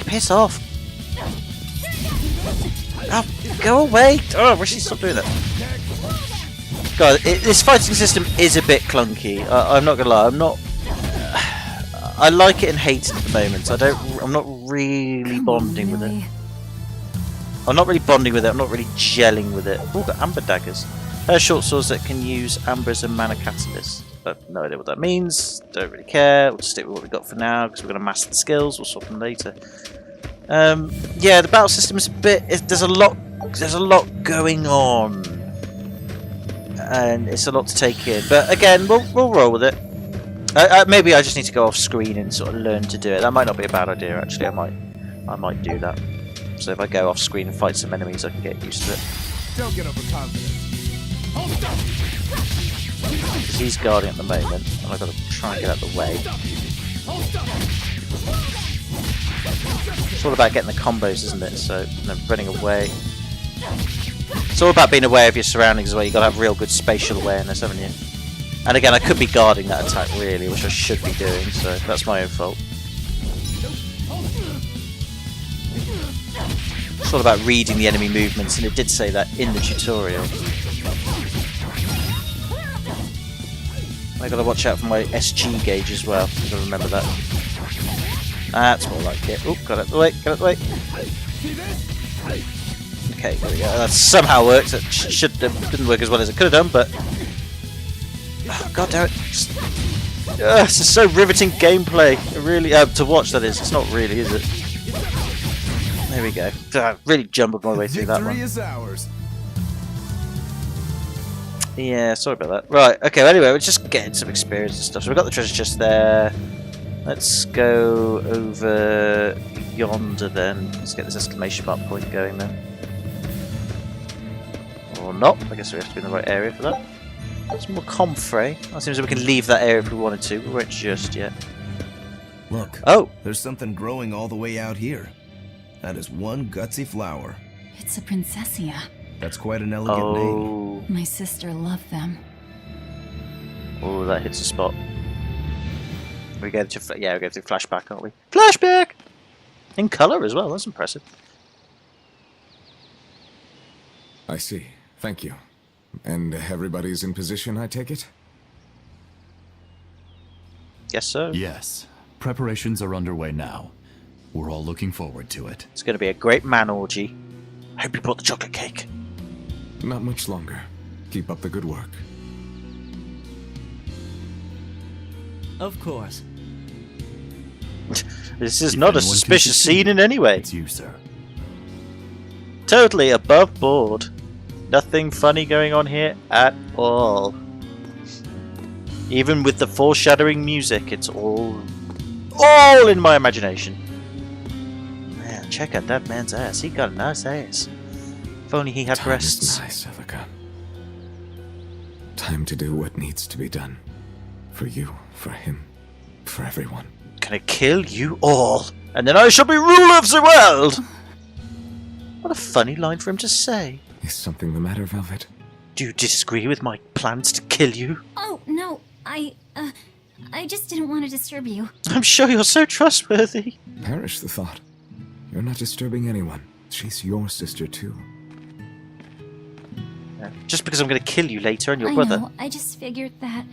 Piss off. Ow, go away! Oh, I wish he'd stop doing that. God, this fighting system is a bit clunky. I'm not gonna lie. I'm not. I like it and hate it at the moment. I'm not really bonding with it. I'm not really bonding with it. I'm not really gelling with it. Oh, got amber daggers. Short swords that can use amber as a mana catalyst. I have no idea what that means. Don't really care. We'll just stick with what we got for now because we're going to master the skills. We'll swap them later. Yeah, the battle system is a bit. There's a lot going on, and it's a lot to take in. But again, we'll roll with it. Maybe I just need to go off screen and sort of learn to do it. That might not be a bad idea. Actually, I might do that. So if I go off screen and fight some enemies, I can get used to it. Don't get overconfident. Because he's guarding at the moment, and I've got to try and get out of the way. It's all about getting the combos, isn't it? So, running away. It's all about being aware of your surroundings as well. You've got to have real good spatial awareness, haven't you? And again, I could be guarding that attack, really, which I should be doing, so that's my own fault. It's all about reading the enemy movements, and it did say that in the tutorial. I gotta watch out for my SG gauge as well. I've gotta remember that. That's more like it. Oh, got out of the way, got out of the way. Okay, there we go. That somehow worked. It didn't work as well as it could have done, but. Oh, God damn it. This is so riveting gameplay. It really, to watch, that is. It's not really, is it? There we go. I really jumbled my way through that one. Victory is ours. Yeah, sorry about that. Right, okay, well, anyway, we're just getting some experience and stuff. So we've got the treasure chest there. Let's go over yonder then. Let's get this exclamation mark point going then. Or not. I guess we have to be in the right area for that. Some more comfrey. That seems like we can leave that area if we wanted to. We won't just yet. Look. Oh! There's something growing all the way out here. That is one gutsy flower. It's a princessia. That's quite an elegant name. My sister loved them. Oh, that hits a spot. We go to we're going through flashback, aren't we? Flashback in color as well. That's impressive. I see. Thank you. And everybody's in position, I take it? Yes, sir. Yes. Preparations are underway now. We're all looking forward to it. It's going to be a great man orgy. I hope you brought the chocolate cake. Not much longer. Keep up the good work. Of course. This is not a suspicious scene in any way. It's you, sir. Totally above board. Nothing funny going on here at all. Even with the foreshadowing music, it's all all in my imagination. Man, check out that man's ass. He got a nice ass. If only he had breasts. Nice, Elika. Time to do what needs to be done. For you, for him, for everyone. Gonna kill you all, and then I shall be ruler of the world! What a funny line for him to say. Is something the matter, Velvet? Do you disagree with my plans to kill you? Oh, no, I just didn't want to disturb you. I'm sure you're so trustworthy. Perish the thought. You're not disturbing anyone. She's your sister, too. Just because I'm gonna kill you later and your I brother. know, I just figured that,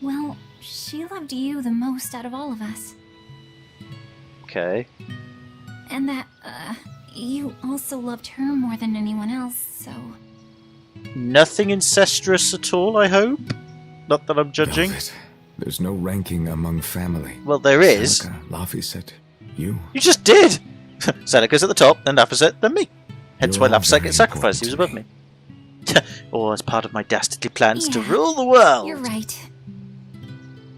well, she loved you the most out of all of us. Okay. And that, you also loved her more than anyone else, so... Nothing incestuous at all, I hope? Not that I'm judging. Velvet, there's no ranking among family. Well, there is. Celica, Laphicet, you. You just did! Celica's at the top, then Laphicet, then me. Hence You're why all Laphicet very gets sacrificed, he was above important me. Or as part of my dastardly plans to Yeah, rule the world. You're right.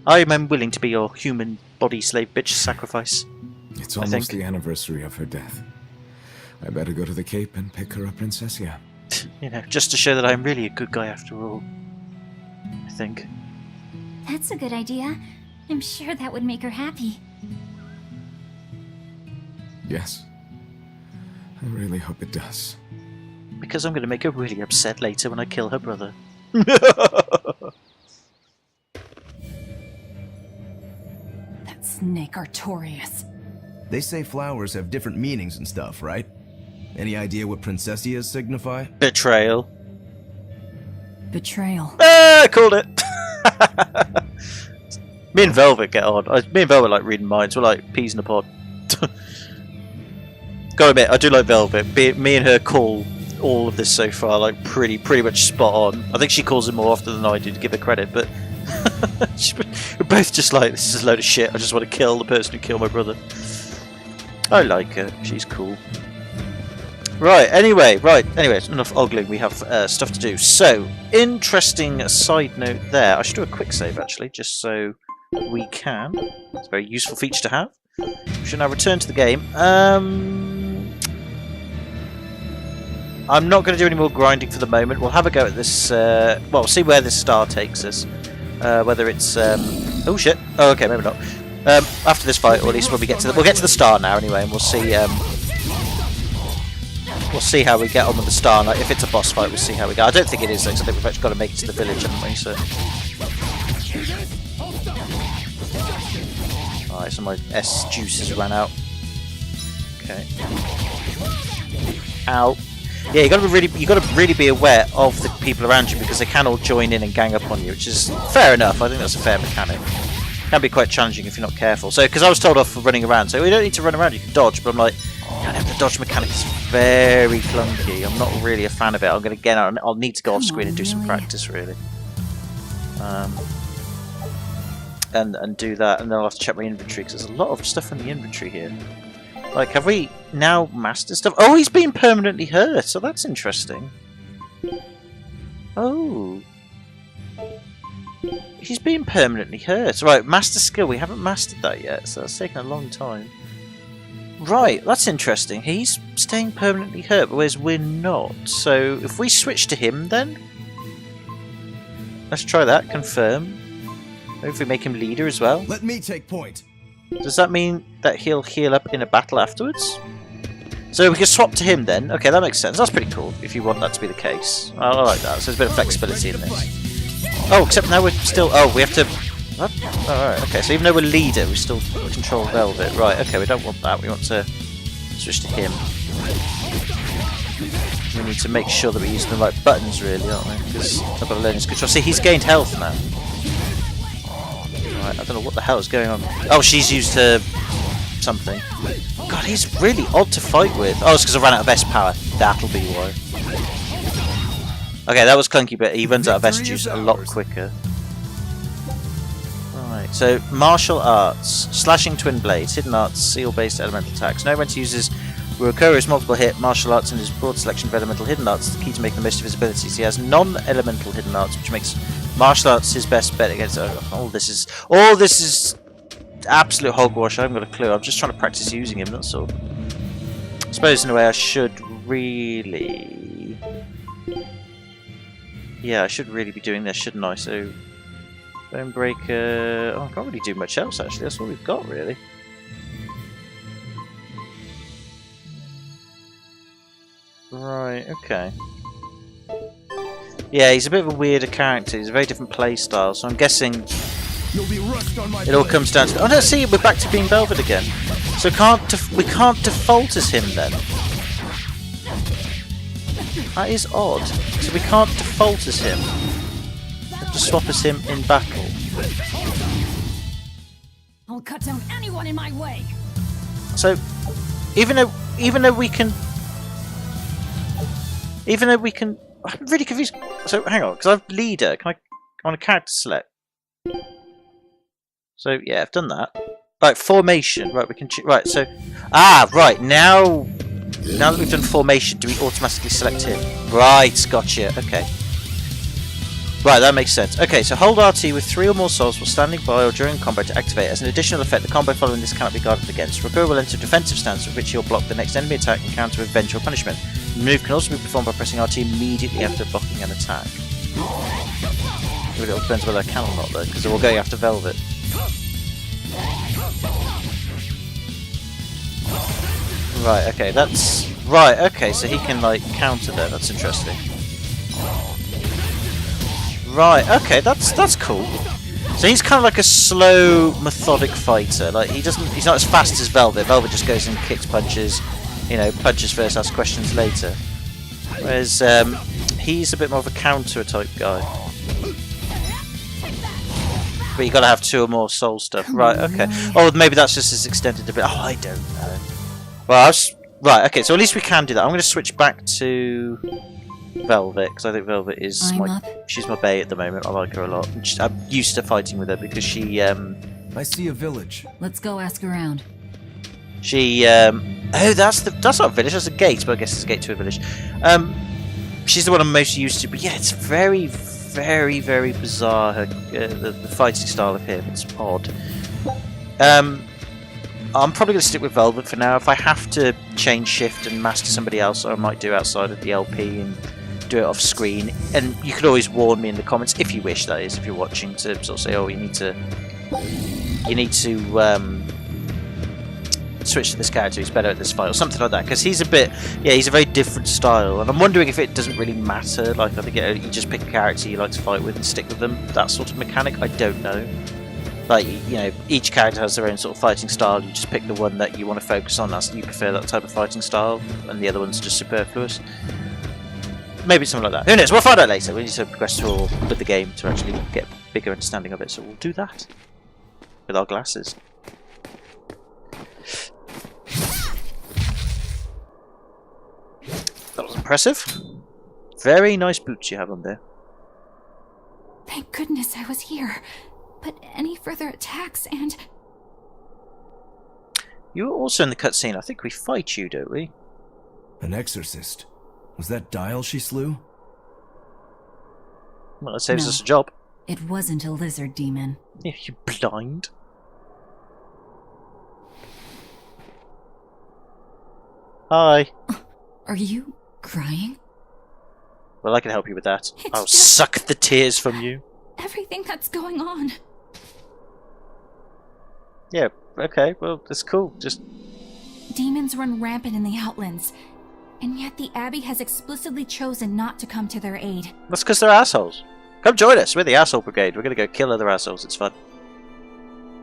I am willing to be your human body slave bitch sacrifice. It's almost the anniversary of her death. I better go to the Cape and pick her up Princessia. You know, just to show that I'm really a good guy after all. I think. That's a good idea. I'm sure that would make her happy. Yes. I really hope it does. Because I'm going to make her really upset later when I kill her brother. That snake Artorias. They say flowers have different meanings and stuff, right? Any idea what Princessias signify? Betrayal. Betrayal. Ah, I called it! Me and Velvet get on. Me and Velvet like reading minds. We're like peas in a pod. Gotta admit, I do like Velvet. Me and her call all of this so far like pretty much spot on. I think she calls it more often than I do, to give her credit, but we're both just like, this is a load of shit. I just want to kill the person who killed my brother. I like her. She's cool. Right, anyway, enough ogling. We have stuff to do. So, interesting side note there. I should do a quick save, actually, just so we can. It's a very useful feature to have. We should now return to the game. I'm not going to do any more grinding for the moment. We'll have a go at this, well, we'll see where this star takes us. Whether it's, oh shit, oh okay, maybe not. After this fight, or at least when we get to the, we'll get to the star now anyway, and we'll see, how we get on with the star. Like, if it's a boss fight, we'll see how we go. I don't think it is, though, because I think we've actually got to make it to the village, haven't we? So. Alright, so my S juices ran out. Okay. Ow. Yeah, you got to really be aware of the people around you, because they can all join in and gang up on you, which is fair enough. I think that's a fair mechanic. Can be quite challenging if you're not careful. So, because I was told off for running around, so we don't need to run around. You can dodge, but I'm like, the dodge mechanic is very clunky. I'm not really a fan of it. I'm going to get out, and I'll need to go off screen and do some practice, really. And do that, and then I'll have to check my inventory, because there's a lot of stuff in the inventory here. Like, have we now mastered stuff? Oh, he's been permanently hurt, so that's interesting. Oh. He's been permanently hurt. Right, master skill, we haven't mastered that yet, so that's taken a long time. Right, that's interesting. He's staying permanently hurt, whereas we're not. So, if we switch to him, then? Let's try that, confirm. Maybe if we make him leader as well. Let me take point. Does that mean that he'll heal up in a battle afterwards? So we can swap to him then. Okay, that makes sense. That's pretty cool, if you want that to be the case. I like that. So there's a bit of flexibility in this. Oh, except now we're still... Oh, we have to... What? Oh, alright, okay. So even though we're leader, we still control Velvet. Right, okay, we don't want that. We want to switch to him. We need to make sure that we're using the right buttons, really, aren't we? Because I've got to learn his control. See, he's gained health now. Right, I don't know what the hell is going on. Oh, she's used her... something. God, he's really odd to fight with. Oh, it's because I ran out of S power. That'll be why. Okay, that was clunky, but he runs out of S juice a lot quicker. Right, so martial arts, slashing twin blades, hidden arts, seal-based elemental attacks. No one uses Urokuro's multiple hit martial arts in his broad selection of elemental hidden arts. The key to making the most of his abilities. He has non-elemental hidden arts, which makes martial arts his best bet against. All this is absolute hogwash. I haven't got a clue. I'm just trying to practice using him, that's all. I suppose in a way I should really... Yeah, I should really be doing this, shouldn't I? So, Bonebreaker... Oh, I can't really do much else, actually. That's all we've got, really. Right, okay. Yeah, he's a bit of a weirder character. He's a very different playstyle, so I'm guessing it all comes down to... Oh no, see, we're back to being Velvet again. So we can't default as him then. That is odd. So we can't default as him. We have to swap as him in battle. I'll cut down anyone in my way. So, even though we can, I'm really confused. So hang on, because I've leader. Can I on a character select? So yeah, I've done that. Right, formation. Right, we can right. So right now that we've done formation, do we automatically select him? Right, gotcha. Okay. Right, that makes sense. Okay, so hold RT with 3 or more souls while standing by or during combat to activate. As an additional effect, the combo following this cannot be guarded against. Recur will enter a defensive stance with which he'll block the next enemy attack and counter with vengeful punishment. The move can also be performed by pressing RT immediately after blocking an attack. It all depends whether I can or not though, because we're going after Velvet. Right, okay, that's... Right, okay, so he can like counter there, that's interesting. Right, okay, that's cool. So he's kind of like a slow, methodic fighter. Like he's not as fast as Velvet. Velvet just goes and kicks punches, you know, punches first, asks questions later. Whereas he's a bit more of a counter type guy. But you got to have 2 or more soul stuff, right? Okay. Oh, maybe that's just his extended a bit. Oh, I don't know. Well, right. Okay, so at least we can do that. I'm going to switch back to Velvet because I think Velvet is she's my bae at the moment. I like her a lot. I'm used to fighting with her because she I see a village. Let's go ask around. She oh, that's not a village, that's a gate, but I guess it's a gate to a village. She's the one I'm most used to, but yeah, it's very, very, very bizarre, the fighting style of him. It's odd. I'm probably going to stick with Velvet for now. If I have to change shift and master somebody else, I might do outside of the LP and do it off screen. And you could always warn me in the comments, if you wish, that is, if you're watching, to sort of say, oh, you need to switch to this character, he's better at this fight, or something like that, because he's a very different style, and I'm wondering if it doesn't really matter, like I think you just pick a character you like to fight with and stick with them, that sort of mechanic. I don't know. Like, you know, each character has their own sort of fighting style, you just pick the one that you want to focus on, you prefer that type of fighting style, and the other one's just superfluous. Maybe something like that. Who knows, we'll find out later. We need to progress through with the game to actually get a bigger understanding of it, so we'll do that with our glasses. That was impressive. Very nice boots you have on there. Thank goodness I was here. But any further attacks and... You were also in the cutscene. I think we fight you, don't we? An exorcist. Was that Dial she slew? Well, that saves us a job. It wasn't a lizard demon. Yeah, you blind. Hi. Are you crying? Well, I can help you with that. I'll suck the tears from you. Everything that's going on. Yeah, okay, well, that's cool. Just... Demons run rampant in the Outlands, and yet the Abbey has explicitly chosen not to come to their aid. That's because they're assholes. Come join us, we're the Asshole Brigade. We're gonna go kill other assholes, it's fun.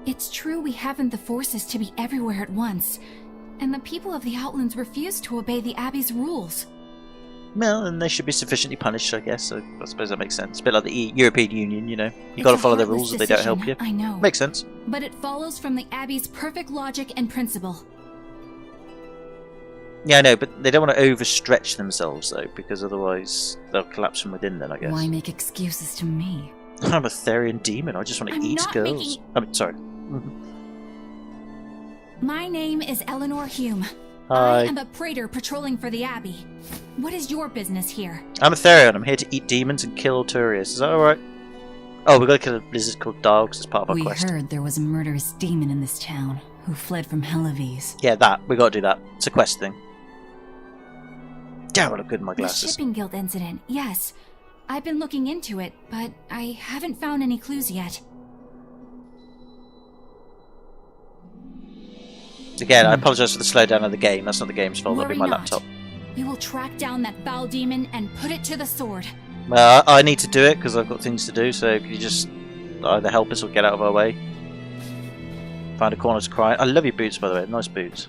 It's true we haven't the forces to be everywhere at once, and the people of the Outlands refuse to obey the Abbey's rules. Well, and they should be sufficiently punished, I guess, so I suppose that makes sense. A bit like the European Union, you know. You gotta follow their rules if they don't help you. I know. Makes sense. But it follows from the Abbey's perfect logic and principle. Yeah, I know, but they don't want to overstretch themselves, though, because otherwise they'll collapse from within then, I guess. Why make excuses to me? I'm a Therian demon, I just want to eat girls. I'm sorry. My name is Eleanor Hume. Hi. I am a praetor patrolling for the Abbey. What is your business here? I'm a Therian. I'm here to eat demons and kill Turius. Is that alright? Oh, we've got to kill a lizard called Dial because it's part of our We quest. heard there was a murderous demon in this town who fled from Helavis. Yeah, that. We got to do that. It's a quest thing. Damn, I look good in my The glasses. shipping guild incident, yes. I've been looking into it, but I haven't found any clues yet. Again, I apologise for the slowdown of the game. That's not the game's fault. That'll be Worry my not. laptop. We will track down that foul demon and put it to the sword. Well, I need to do it because I've got things to do. So could you just either help us or get out of our way? Find a corner to cry. I love your boots, by the way. Nice boots.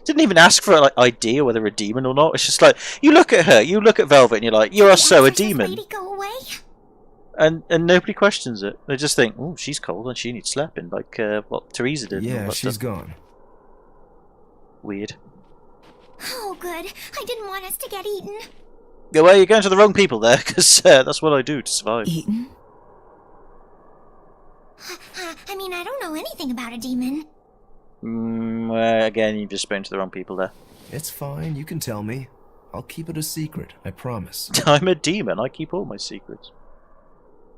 Didn't even ask for like ID or whether we're a demon or not. It's just like you look at her, you look at Velvet, and you're like, you are so a demon. Lady go away? And nobody questions it. They just think, oh, she's cold and she needs slapping, like what Teresa did. and all Yeah, that she's stuff. gone. Weird. Oh, good. I didn't want us to get eaten. Yeah, well, you're going to the wrong people there, because that's what I do to survive. Eaten? I mean, I don't know anything about a demon. Well, again, you've just spoken to the wrong people there. It's fine, you can tell me. I'll keep it a secret, I promise. I'm a demon. I keep all my secrets.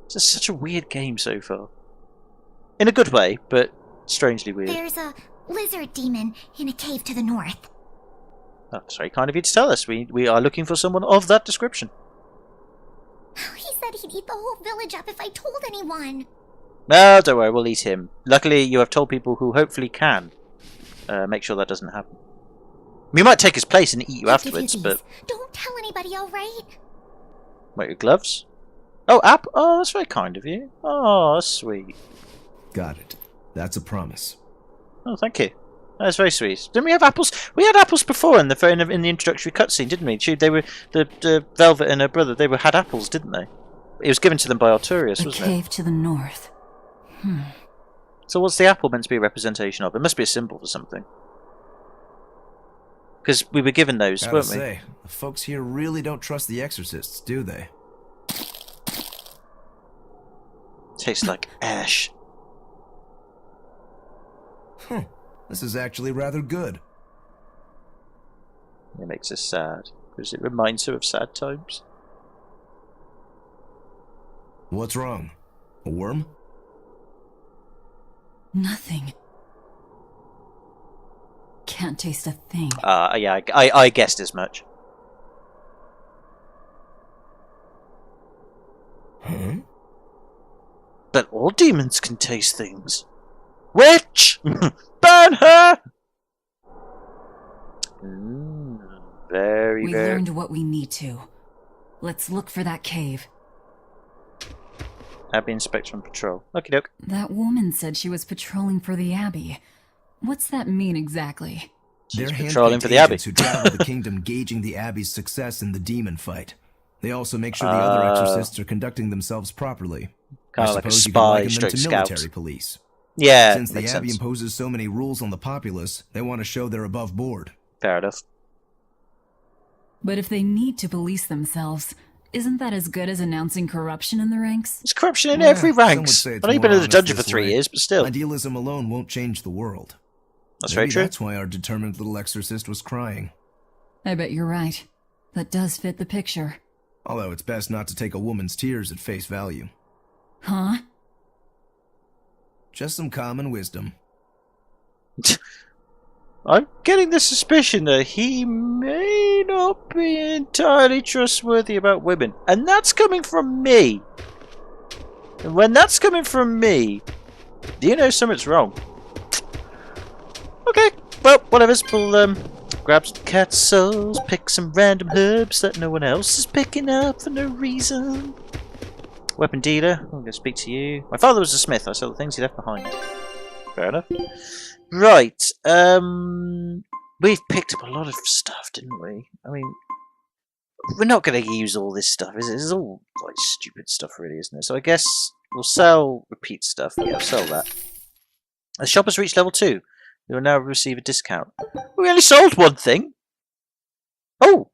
It's just such a weird game so far. In a good way, but strangely weird. There's a lizard demon in a cave to the north. That's very kind of you to tell us. We are looking for someone of that description. He said he'd eat the whole village up if I told anyone. No, don't worry, we'll eat him. Luckily, you have told people who hopefully can make sure that doesn't happen. We might take his place and eat you afterwards, but... Don't tell anybody, alright? Wait, your gloves? Oh, app? Oh, that's very kind of you. Oh, that's sweet. Got it. That's a promise. Oh, thank you. That's very sweet. Didn't we have apples? We had apples before in the introductory cutscene, didn't we? They were the Velvet and her brother. They had apples, didn't they? It was given to them by Arturius, wasn't it? A cave to the north. So what's the apple meant to be a representation of? It must be a symbol for something. Because we were given those, Gotta weren't we? say, the folks here really don't trust the exorcists, do they? Tastes like ash. This is actually rather good. It makes us sad, because it reminds her of sad times. What's wrong? A worm? Nothing. Can't taste a thing. Yeah, I guessed as much. Huh? But all demons can taste things. Witch! Burn her! Very, We very... learned what we need to. Let's look for that cave. Abbey Inspector on patrol. Okie doke. That woman said she was patrolling for the Abbey. What's that mean exactly? They're patrolling handpicked for the Abbey. agents who travel the kingdom, gauging the Abbey's success in the demon fight. They also make sure the other exorcists are conducting themselves properly. Kind I of like a suppose you could spy liken them stroke to scout. military police. Yeah, Since the makes Abbey sense. imposes so many rules on the populace, they want to show they're above board. Fair enough. But if they need to police themselves, isn't that as good as announcing corruption in the ranks? There's corruption in Yeah, every some would ranks. say I've it's only more been in the honest dungeon for this 3 way. years, but still. Idealism alone won't change the world. That's Maybe very true. That's why our determined little exorcist was crying. I bet you're right. That does fit the picture. Although it's best not to take a woman's tears at face value. Huh? Just some common wisdom. I'm getting the suspicion that he may not be entirely trustworthy about women. And that's coming from me. And when that's coming from me, do you know something's wrong? Okay, well, whatever. We'll grab some cat souls, pick some random herbs that no one else is picking up for no reason. Weapon dealer, I'm going to speak to you. My father was a smith, I saw the things he left behind. Fair enough. Right, we've picked up a lot of stuff, didn't we? I mean, we're not going to use all this stuff, is it? It's all like stupid stuff, really, isn't it? So I guess we'll sell repeat stuff. Yeah, we'll sell that. The shop has reached level 2. You will now receive a discount. We only sold one thing. Oh,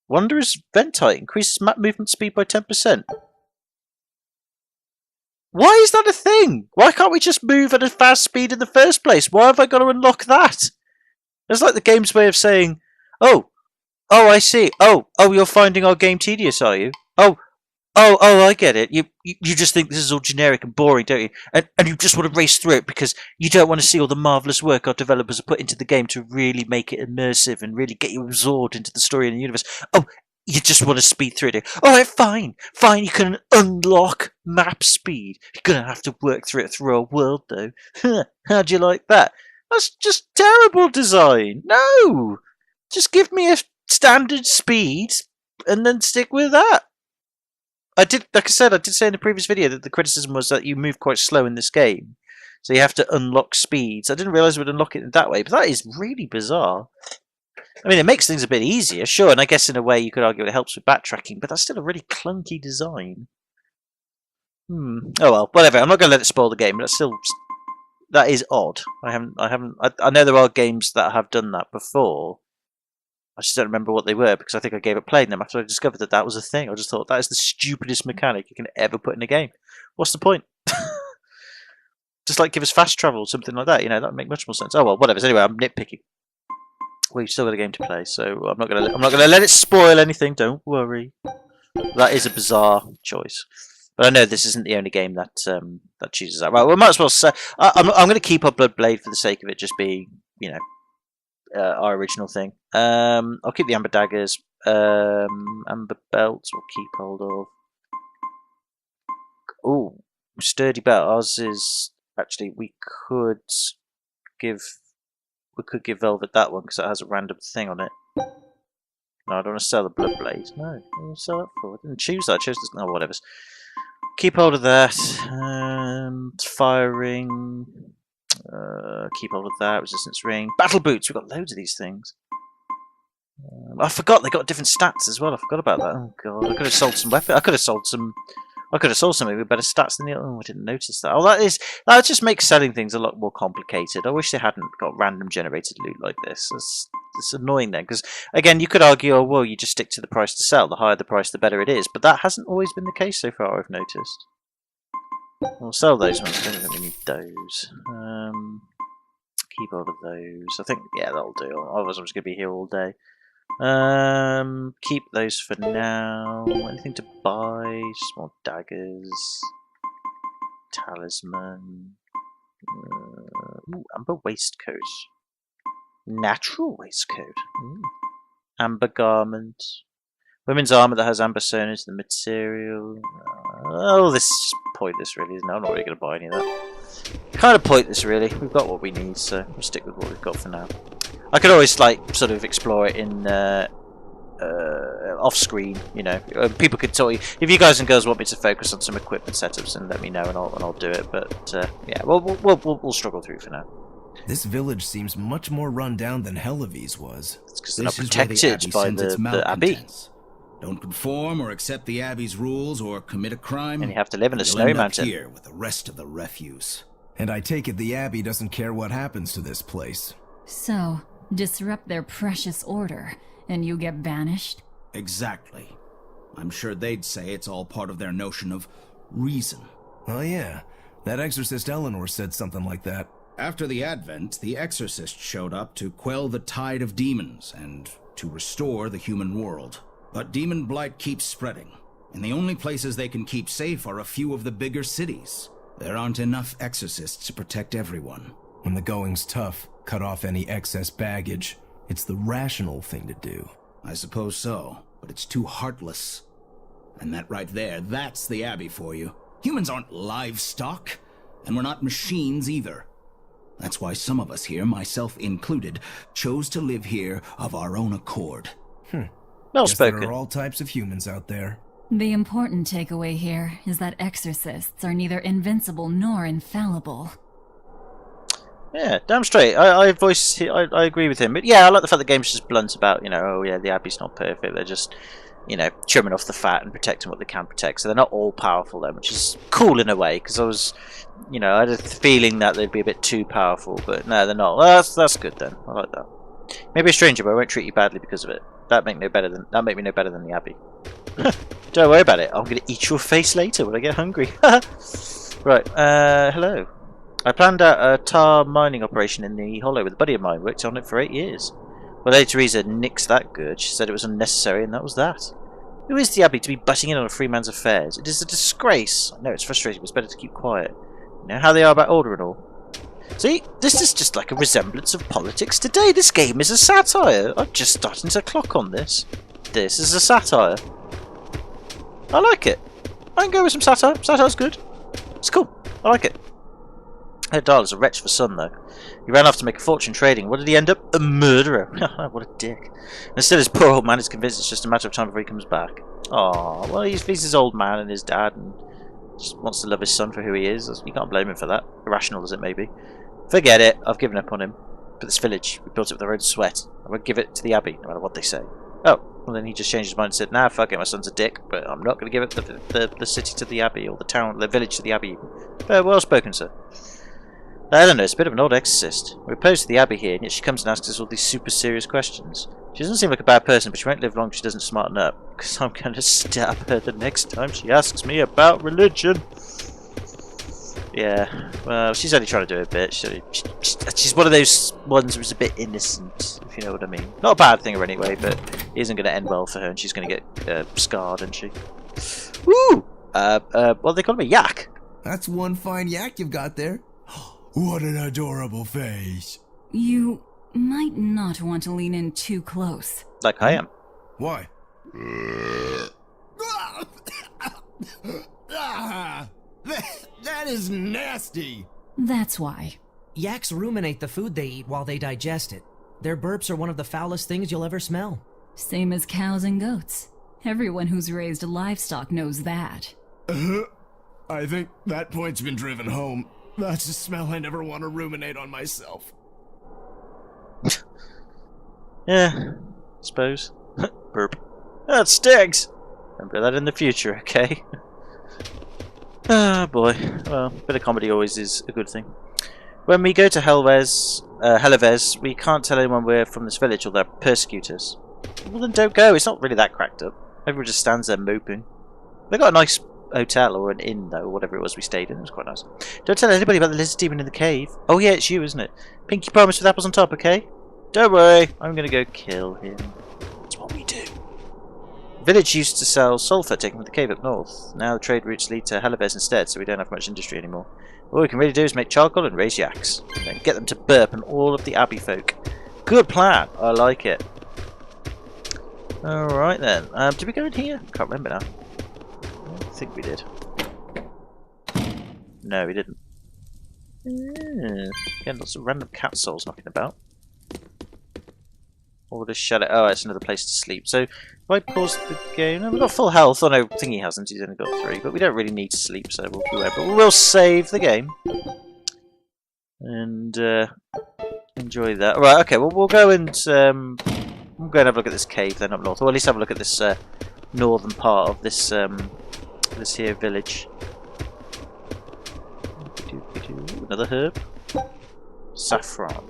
Wanderer's Ventite increases map movement speed by 10%. Why is that a thing? Why can't we just move at a fast speed in the first place? Why have I got to unlock that? It's like the game's way of saying, oh, I see. Oh, you're finding our game tedious, are you? Oh, I get it. You just think this is all generic and boring, don't you? And you just want to race through it because you don't want to see all the marvellous work our developers have put into the game to really make it immersive and really get you absorbed into the story and the universe. Oh, you just want to speed through it. All right, fine. You can unlock map speed. You're going to have to work through it through a world, though. How'd you like that? That's just terrible design. No! Just give me a standard speed and then stick with that. Like I said in the previous video that the criticism was that you move quite slow in this game. So you have to unlock speeds. I didn't realise it would unlock it in that way, but that is really bizarre. I mean, it makes things a bit easier, sure, and I guess in a way you could argue it helps with backtracking, but that's still a really clunky design. Oh well, whatever. I'm not going to let it spoil the game, but that is odd. I know there are games that have done that before. I just don't remember what they were because I think I gave up playing them after I discovered that was a thing. I just thought that is the stupidest mechanic you can ever put in a game. What's the point? Just like give us fast travel, something like that. That would make much more sense. Oh well, whatever. Anyway, I'm nitpicking. We've still got a game to play, so I'm not gonna let it spoil anything. Don't worry. That is a bizarre choice, but I know this isn't the only game that chooses that. Right, we might as well say I'm going to keep up Bloodblade for the sake of it just being, our original thing. I'll keep the amber daggers. Amber belts we'll keep hold of. Oh, sturdy belt. Ours is actually we could give Velvet that one because it has a random thing on it. No, I don't want to sell the Bloodblade. No, I don't want to sell that for. I didn't choose that. I chose this. No, whatever. Keep hold of that. Firing. Keep hold of that. Resistance ring. Battle boots. We've got loads of these things. I forgot they got different stats as well. I forgot about that. Oh god, I could have sold some weapons. I could have sold something with better stats than the. Oh, I didn't notice that. Oh, that just makes selling things a lot more complicated. I wish they hadn't got random generated loot like this. It's annoying then, because again, you could argue, oh well, you just stick to the price to sell. The higher the price, the better it is. But that hasn't always been the case so far. I've noticed. We'll sell those ones. I don't think we need those. Keep hold of those. I think that'll do. Otherwise, I'm just gonna be here all day. Keep those for now. Anything to buy? Just more daggers. Talisman. Amber waistcoat. Natural waistcoat. Amber garment. Women's armor that has amber sewn into the material. Oh, this is just pointless, really, isn't it? I'm not really going to buy any of that. Kind of pointless, really. We've got what we need, so we'll stick with what we've got for now. I could always, sort of explore it in off-screen. People could tell you if you guys and girls want me to focus on some equipment setups, and let me know, and I'll do it. But yeah, we'll struggle through for now. This village seems much more run down than Helavi's was. It's because they're not protected by the Abbey. Don't conform or accept the Abbey's rules or commit a crime. And you have to live in a snow mountain. Here with the rest of the refuse. And I take it the Abbey doesn't care what happens to this place. So, disrupt their precious order, and you get banished? Exactly. I'm sure they'd say it's all part of their notion of reason. Oh yeah, that exorcist Eleanor said something like that. After the Advent, the exorcist showed up to quell the tide of demons and to restore the human world. But demon blight keeps spreading, and the only places they can keep safe are a few of the bigger cities. There aren't enough exorcists to protect everyone. When the going's tough, cut off any excess baggage. It's the rational thing to do. I suppose so, but it's too heartless. And that right there, that's the Abbey for you. Humans aren't livestock, and we're not machines either. That's why some of us here, myself included, chose to live here of our own accord. Well spoken. There are all types of humans out there. The important takeaway here is that exorcists are neither invincible nor infallible. Yeah, damn straight. I agree with him. But yeah, I like the fact the game's just blunt about, oh yeah, the Abbey's not perfect. They're just, trimming off the fat and protecting what they can protect. So they're not all powerful then, which is cool in a way, because I had a feeling that they'd be a bit too powerful, but no, they're not. Well, that's good then. I like that. Maybe a stranger, but I won't treat you badly because of it. That make me no better than the Abbey. Don't worry about it. I'm going to eat your face later when I get hungry. Right. Hello. I planned out a tar mining operation in the Hollow with a buddy of mine. Worked on it for 8 years. Well, Lady Teresa nixed that good. She said it was unnecessary, and that was that. Who is the Abbey to be butting in on a free man's affairs? It is a disgrace. I know it's frustrating, but it's better to keep quiet. You know how they are about order and all. See, this is just like a resemblance of politics today. This game is a satire. I'm just starting to clock on this. This is a satire. I like it. I can go with some satire. Satire's good. It's cool. I like it. Her Darla's a wretch for son, though. He ran off to make a fortune trading. What did he end up? A murderer. What a dick. And still, his poor old man is convinced it's just a matter of time before he comes back. Aw, well, he's his old man and his dad, and just wants to love his son for who he is. You can't blame him for that, irrational as it may be. Forget it. I've given up on him. But this village, we built it with our own sweat. I won't give it to the Abbey, no matter what they say. Oh, well then he just changed his mind and said, nah, fuck it, my son's a dick, but I'm not going to give it the city to the Abbey, or the town, the village to the Abbey. Well spoken, sir. I don't know, it's a bit of an old exorcist. We're opposed to the Abbey here, and yet she comes and asks us all these super serious questions. She doesn't seem like a bad person, but she won't live long if she doesn't smarten up, because I'm going to stab her the next time she asks me about religion. Yeah, well, she's only trying to do a bit. She's one of those ones who's a bit innocent, if you know what I mean. Not a bad thing or anyway, but it isn't going to end well for her, and she's going to get scarred, isn't she? Woo! Well, they call me Yak. That's one fine yak you've got there. What an adorable face. You might not want to lean in too close. Like I am. Why? That is nasty. That's why. Yaks ruminate the food they eat while they digest it. Their burps are one of the foulest things you'll ever smell. Same as cows and goats. Everyone who's raised livestock knows that. I think that point's been driven home. That's a smell I never want to ruminate on myself. Yeah, I suppose. Burp. That stinks! Remember that in the future, okay? Oh boy. Well, a bit of comedy always is a good thing. When we go to Helivez, we can't tell anyone we're from this village or they'll persecute us. Well then don't go, it's not really that cracked up. Everyone just stands there moping. They got a nice hotel or an inn though, or whatever it was we stayed in. It was quite nice. Don't tell anybody about the lizard demon in the cave. Oh yeah, it's you, isn't it? Pinky promise with apples on top, okay? Don't worry, I'm gonna go kill him. That's what we do. The village used to sell sulphur taken from the cave up north. Now the trade routes lead to Helivez instead, so we don't have much industry anymore. All we can really do is make charcoal and raise yaks. And then get them to burp on all of the Abbey folk. Good plan, I like it. Alright then, did we go in here? Can't remember now. I think we did. No, we didn't. Again, lots of random cat souls knocking about. Or just shut it. Oh, it's another place to sleep. So, if I pause the game, no, we've got full health. Oh no, Thingy hasn't. He's only got 3. But we don't really need to sleep, so we'll do it. But we'll save the game and enjoy that. Right. Okay. Well, we'll go and we'll go and have a look at this cave then up north, or at least have a look at this northern part of this this here village. Another herb. Saffron.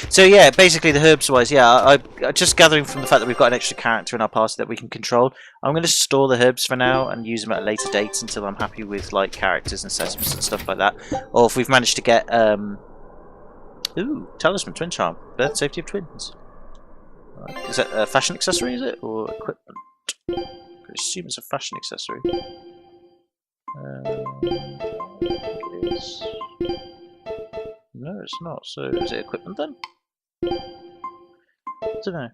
So yeah, basically the herbs wise, yeah, I just gathering from the fact that we've got an extra character in our party that we can control, I'm going to store the herbs for now and use them at a later date until I'm happy with like characters and setups and stuff like that. Or if we've managed to get ooh, talisman, twin charm, birth safety of twins. Is that a fashion accessory, is it? Or equipment? I assume it's a fashion accessory. It is. No, it's not. So is it equipment then? I don't know.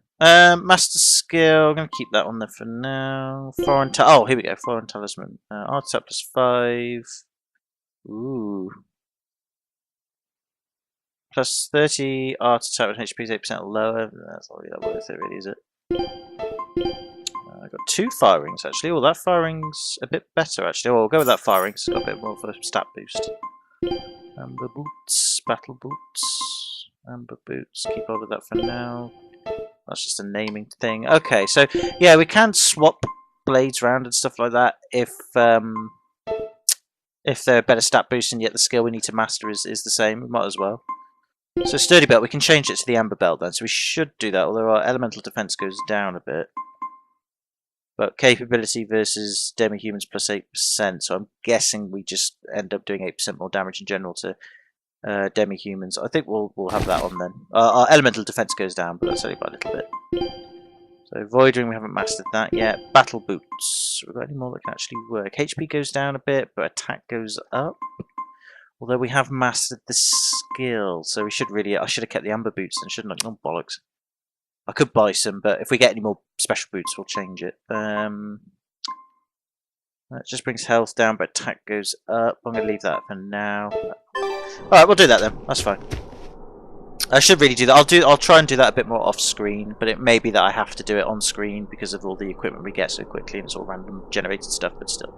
Master skill. I'm going to keep that on there for now. Foreign oh, here we go. Foreign talisman. Artifact plus 5. Ooh. Plus 30 artifact with HP is 8% lower. That's not really that worth it, really, is it? I've got 2 fire rings actually. Oh, that fire ring's a bit better actually. Oh, we'll go with that fire ring. It's got a bit more of a stat boost. Amber boots, battle boots, amber boots. Keep hold of that for now. That's just a naming thing. Okay, so yeah, we can swap blades around and stuff like that if they're better stat boost and yet the skill we need to master is the same. We might as well. So sturdy belt, we can change it to the amber belt then. So we should do that. Although our elemental defense goes down a bit. But capability versus demi-humans plus 8%, so I'm guessing we just end up doing 8% more damage in general to demi-humans. I think we'll have that on then. Our elemental defense goes down, but that's only by a little bit. So Void Ring, we haven't mastered that yet. Battle Boots. We've got any more that can actually work? HP goes down a bit, but attack goes up. Although we have mastered the skill, so we should really... I should have kept the Amber Boots then, shouldn't I? Oh, bollocks. I could buy some, but if we get any more special boots, we'll change it. That just brings health down, but attack goes up. I'm going to leave that for now. Alright, we'll do that then. That's fine. I should really do that. I'll try and do that a bit more off screen, but it may be that I have to do it on screen because of all the equipment we get so quickly and it's all random generated stuff, but still.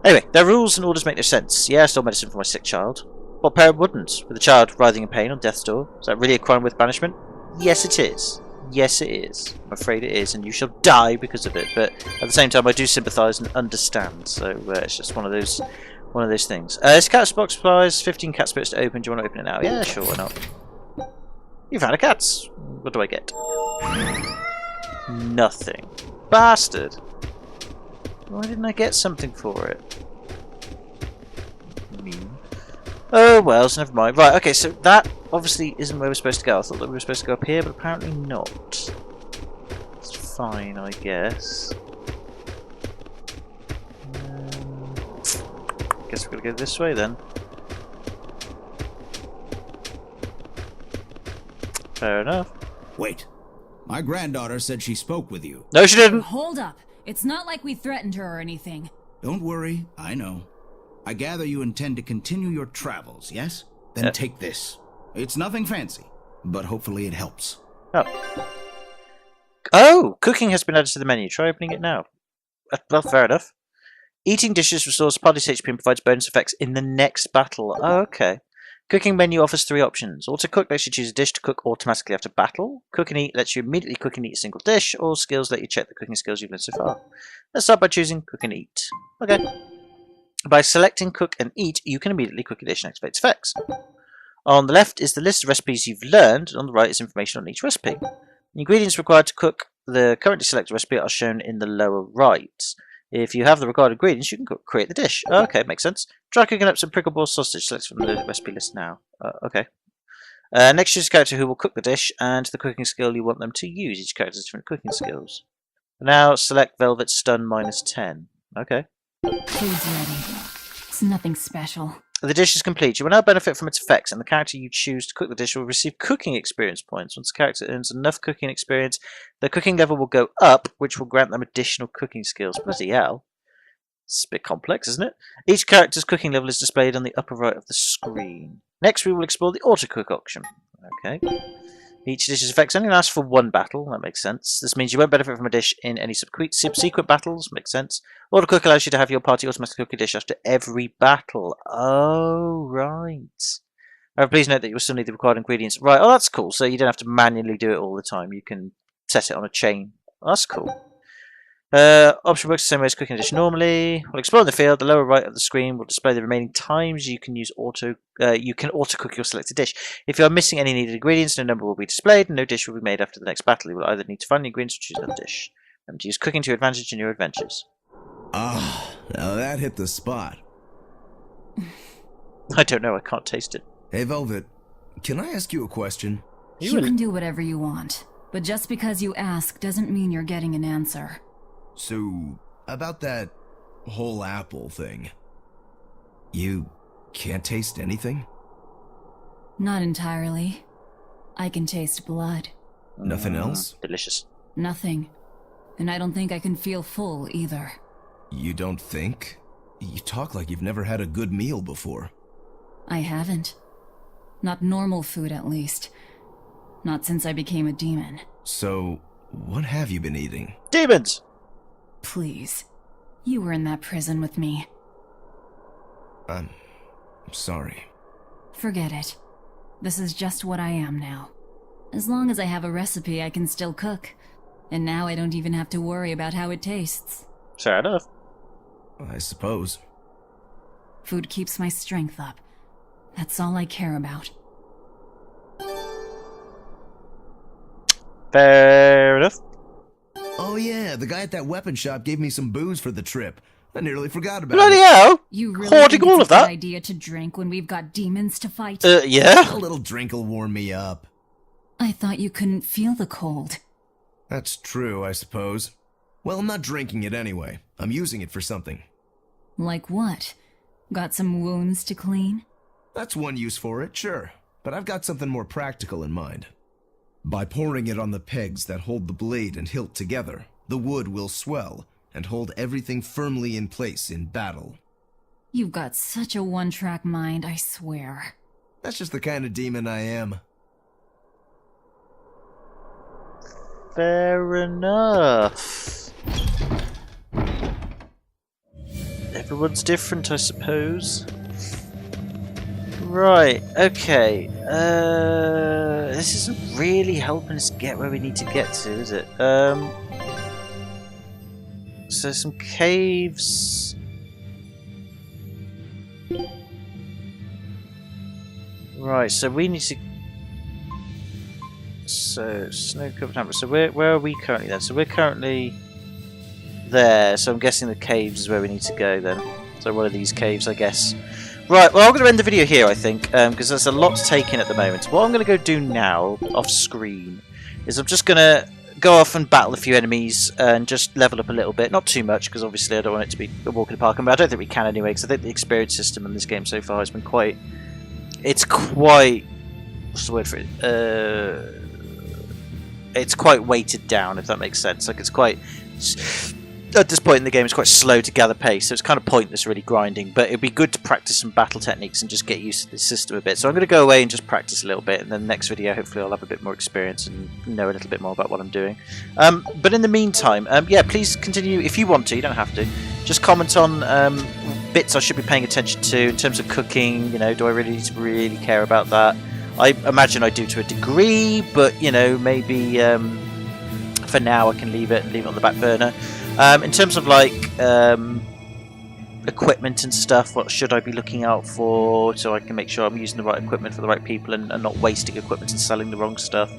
Anyway, their rules and orders make no sense. Yeah, I stole medicine for my sick child. What parent wouldn't? With a child writhing in pain on death's door? Is that really a crime with banishment? Yes, it is. Yes, it is. I'm afraid it is, and you shall die because of it. But at the same time, I do sympathise and understand. So it's just one of those things. This cat box supplies 15 cat spirits to open. Do you want to open it now? Yeah, sure, why not? You found a cat. What do I get? Nothing. Bastard. Why didn't I get something for it? Mean. Oh well, so never mind. Right, okay, so that obviously isn't where we're supposed to go. I thought that we were supposed to go up here, but apparently not. It's fine, I guess. Guess we're gonna go this way then. Fair enough. Wait. My granddaughter said she spoke with you. No, she didn't. Hold up. It's not like we threatened her or anything. Don't worry, I know. I gather you intend to continue your travels, yes? Then take this. It's nothing fancy, but hopefully it helps. Oh, cooking has been added to the menu. Try opening it now. Well, fair enough. Eating dishes restores party's HP and provides bonus effects in the next battle. Oh, okay. Cooking menu offers 3 options. Auto cook lets you choose a dish to cook automatically after battle. Cook and eat lets you immediately cook and eat a single dish. Or skills let you check the cooking skills you've learned so far. Let's start by choosing cook and eat. Okay. By selecting cook and eat, you can immediately cook a dish and activate its effects. On the left is the list of recipes you've learned, and on the right is information on each recipe. The ingredients required to cook the currently selected recipe are shown in the lower right. If you have the required ingredients, you can create the dish. Oh, okay, makes sense. Try cooking up some pickleball sausage. Select from the recipe list now. Okay. Next, choose a character who will cook the dish and the cooking skill you want them to use. Each character has different cooking skills. Now, select Velvet Stun -10. Okay. Food's ready. It's nothing special. The dish is complete. You will now benefit from its effects, and the character you choose to cook the dish will receive cooking experience points. Once the character earns enough cooking experience, the cooking level will go up, which will grant them additional cooking skills. Bloody hell. It's a bit complex, isn't it? Each character's cooking level is displayed on the upper right of the screen. Next, we will explore the auto-cook option. Okay. Each dish's effects only last for 1 battle. That makes sense. This means you won't benefit from a dish in any subsequent battles. Makes sense. Auto-cook allows you to have your party automatically cook a dish after every battle. Oh, right. However, please note that you will still need the required ingredients. Right, oh, that's cool. So you don't have to manually do it all the time. You can set it on a chain. Oh, that's cool. Option works the same way as cooking a dish normally. While exploring the field, the lower right of the screen will display the remaining times you can use auto cook your selected dish. If you are missing any needed ingredients, no number will be displayed, and no dish will be made after the next battle. You will either need to find the ingredients or choose another dish. Remember to use cooking to your advantage in your adventures. Ah, now that hit the spot. I don't know, I can't taste it. Hey, Velvet, can I ask you a question? You can do whatever you want, but just because you ask doesn't mean you're getting an answer. So, about that whole apple thing, you can't taste anything? Not entirely. I can taste blood. Nothing else? Delicious. Nothing. And I don't think I can feel full either. You don't think? You talk like you've never had a good meal before. I haven't. Not normal food, at least. Not since I became a demon. So, what have you been eating? Demons! Please. You were in that prison with me. I'm sorry. Forget it. This is just what I am now. As long as I have a recipe, I can still cook. And now I don't even have to worry about how it tastes. Fair enough. I suppose. Food keeps my strength up. That's all I care about. Fair enough. Oh yeah, the guy at that weapon shop gave me some booze for the trip. I nearly forgot about Bloody it. hell! You really Hoarding think all it's of a that? good idea to drink when we've got demons to fight? Yeah? A little drink will warm me up. I thought you couldn't feel the cold. That's true, I suppose. Well, I'm not drinking it anyway. I'm using it for something. Like what? Got some wounds to clean? That's one use for it, sure. But I've got something more practical in mind. By pouring it on the pegs that hold the blade and hilt together, the wood will swell and hold everything firmly in place in battle. You've got such a one-track mind, I swear. That's just the kind of demon I am. Fair enough. Everyone's different, I suppose. Right, okay. This isn't really helping us get where we need to get to, is it? So some caves. Right, so we need to. So snow-covered hammer. So where are we currently then? So we're currently there. So I'm guessing the caves is where we need to go then. So one of these caves, I guess. Right. Well, I'm going to end the video here, I think, because there's a lot to take in at the moment. What I'm going to go do now, off screen, is I'm just going to go off and battle a few enemies and just level up a little bit. Not too much, because obviously I don't want it to be a walk in the park. But I don't think we can anyway, because I think the experience system in this game so far has been quite. It's quite. What's the word for it? It's quite weighted down, if that makes sense. Like, it's quite... At this point in the game, it's quite slow to gather pace, so it's kind of pointless really grinding, but it'd be good to practice some battle techniques and just get used to the system a bit. So I'm going to go away and just practice a little bit, and then the next video, hopefully I'll have a bit more experience and know a little bit more about what I'm doing. But in the meantime, yeah, please continue, if you want to, you don't have to, just comment on bits I should be paying attention to in terms of cooking. You know, do I really need to really care about that? I imagine I do to a degree, but you know, maybe for now I can leave it on the back burner. In terms of like equipment and stuff, what should I be looking out for so I can make sure I'm using the right equipment for the right people and not wasting equipment and selling the wrong stuff.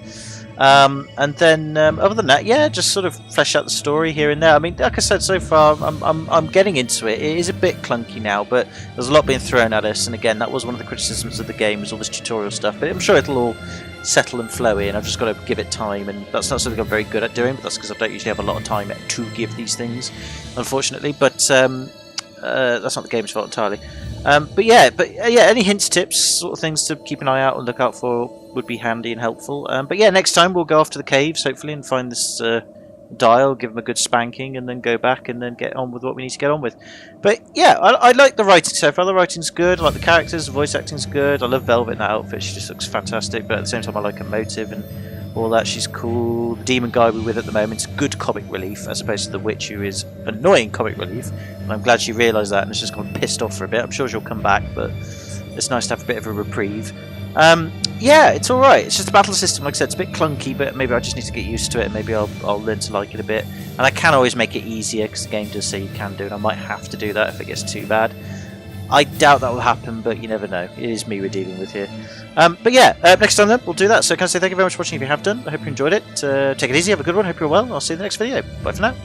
And then other than that, yeah, just sort of flesh out the story here and there. I mean, like I said, so far I'm getting into it. It is a bit clunky now, but there's a lot being thrown at us, and again, that was one of the criticisms of the game, was all this tutorial stuff, but I'm sure it'll all settle and flow in. I've just got to give it time, and that's not something I'm very good at doing, but that's because I don't usually have a lot of time to give these things, unfortunately. But that's not the game's fault entirely. But yeah, any hints, tips, sort of things to keep an eye out and look out for would be handy and helpful. But yeah, next time we'll go off to the caves, hopefully, and find this dial, give them a good spanking, and then go back and then get on with what we need to get on with. But yeah, I like the writing so far. The writing's good, I like the characters, the voice acting's good. I love Velvet in that outfit, she just looks fantastic, but at the same time I like her motive and all that. She's cool. The demon guy we're with at the moment is good comic relief, as opposed to the witch, who is annoying comic relief, and I'm glad she realised that and has just gone pissed off for a bit. I'm sure she'll come back, but it's nice to have a bit of a reprieve. Yeah, it's alright. It's just a battle system, like I said, it's a bit clunky, but maybe I just need to get used to it, and maybe I'll learn to like it a bit. And I can always make it easier, because the game does say you can do, and I might have to do that if it gets too bad. I doubt that will happen, but you never know. It is me we're dealing with here. But yeah, next time then, we'll do that. So can I say thank you very much for watching if you have done. I hope you enjoyed it. Take it easy, have a good one, hope you're well. I'll see you in the next video. Bye for now.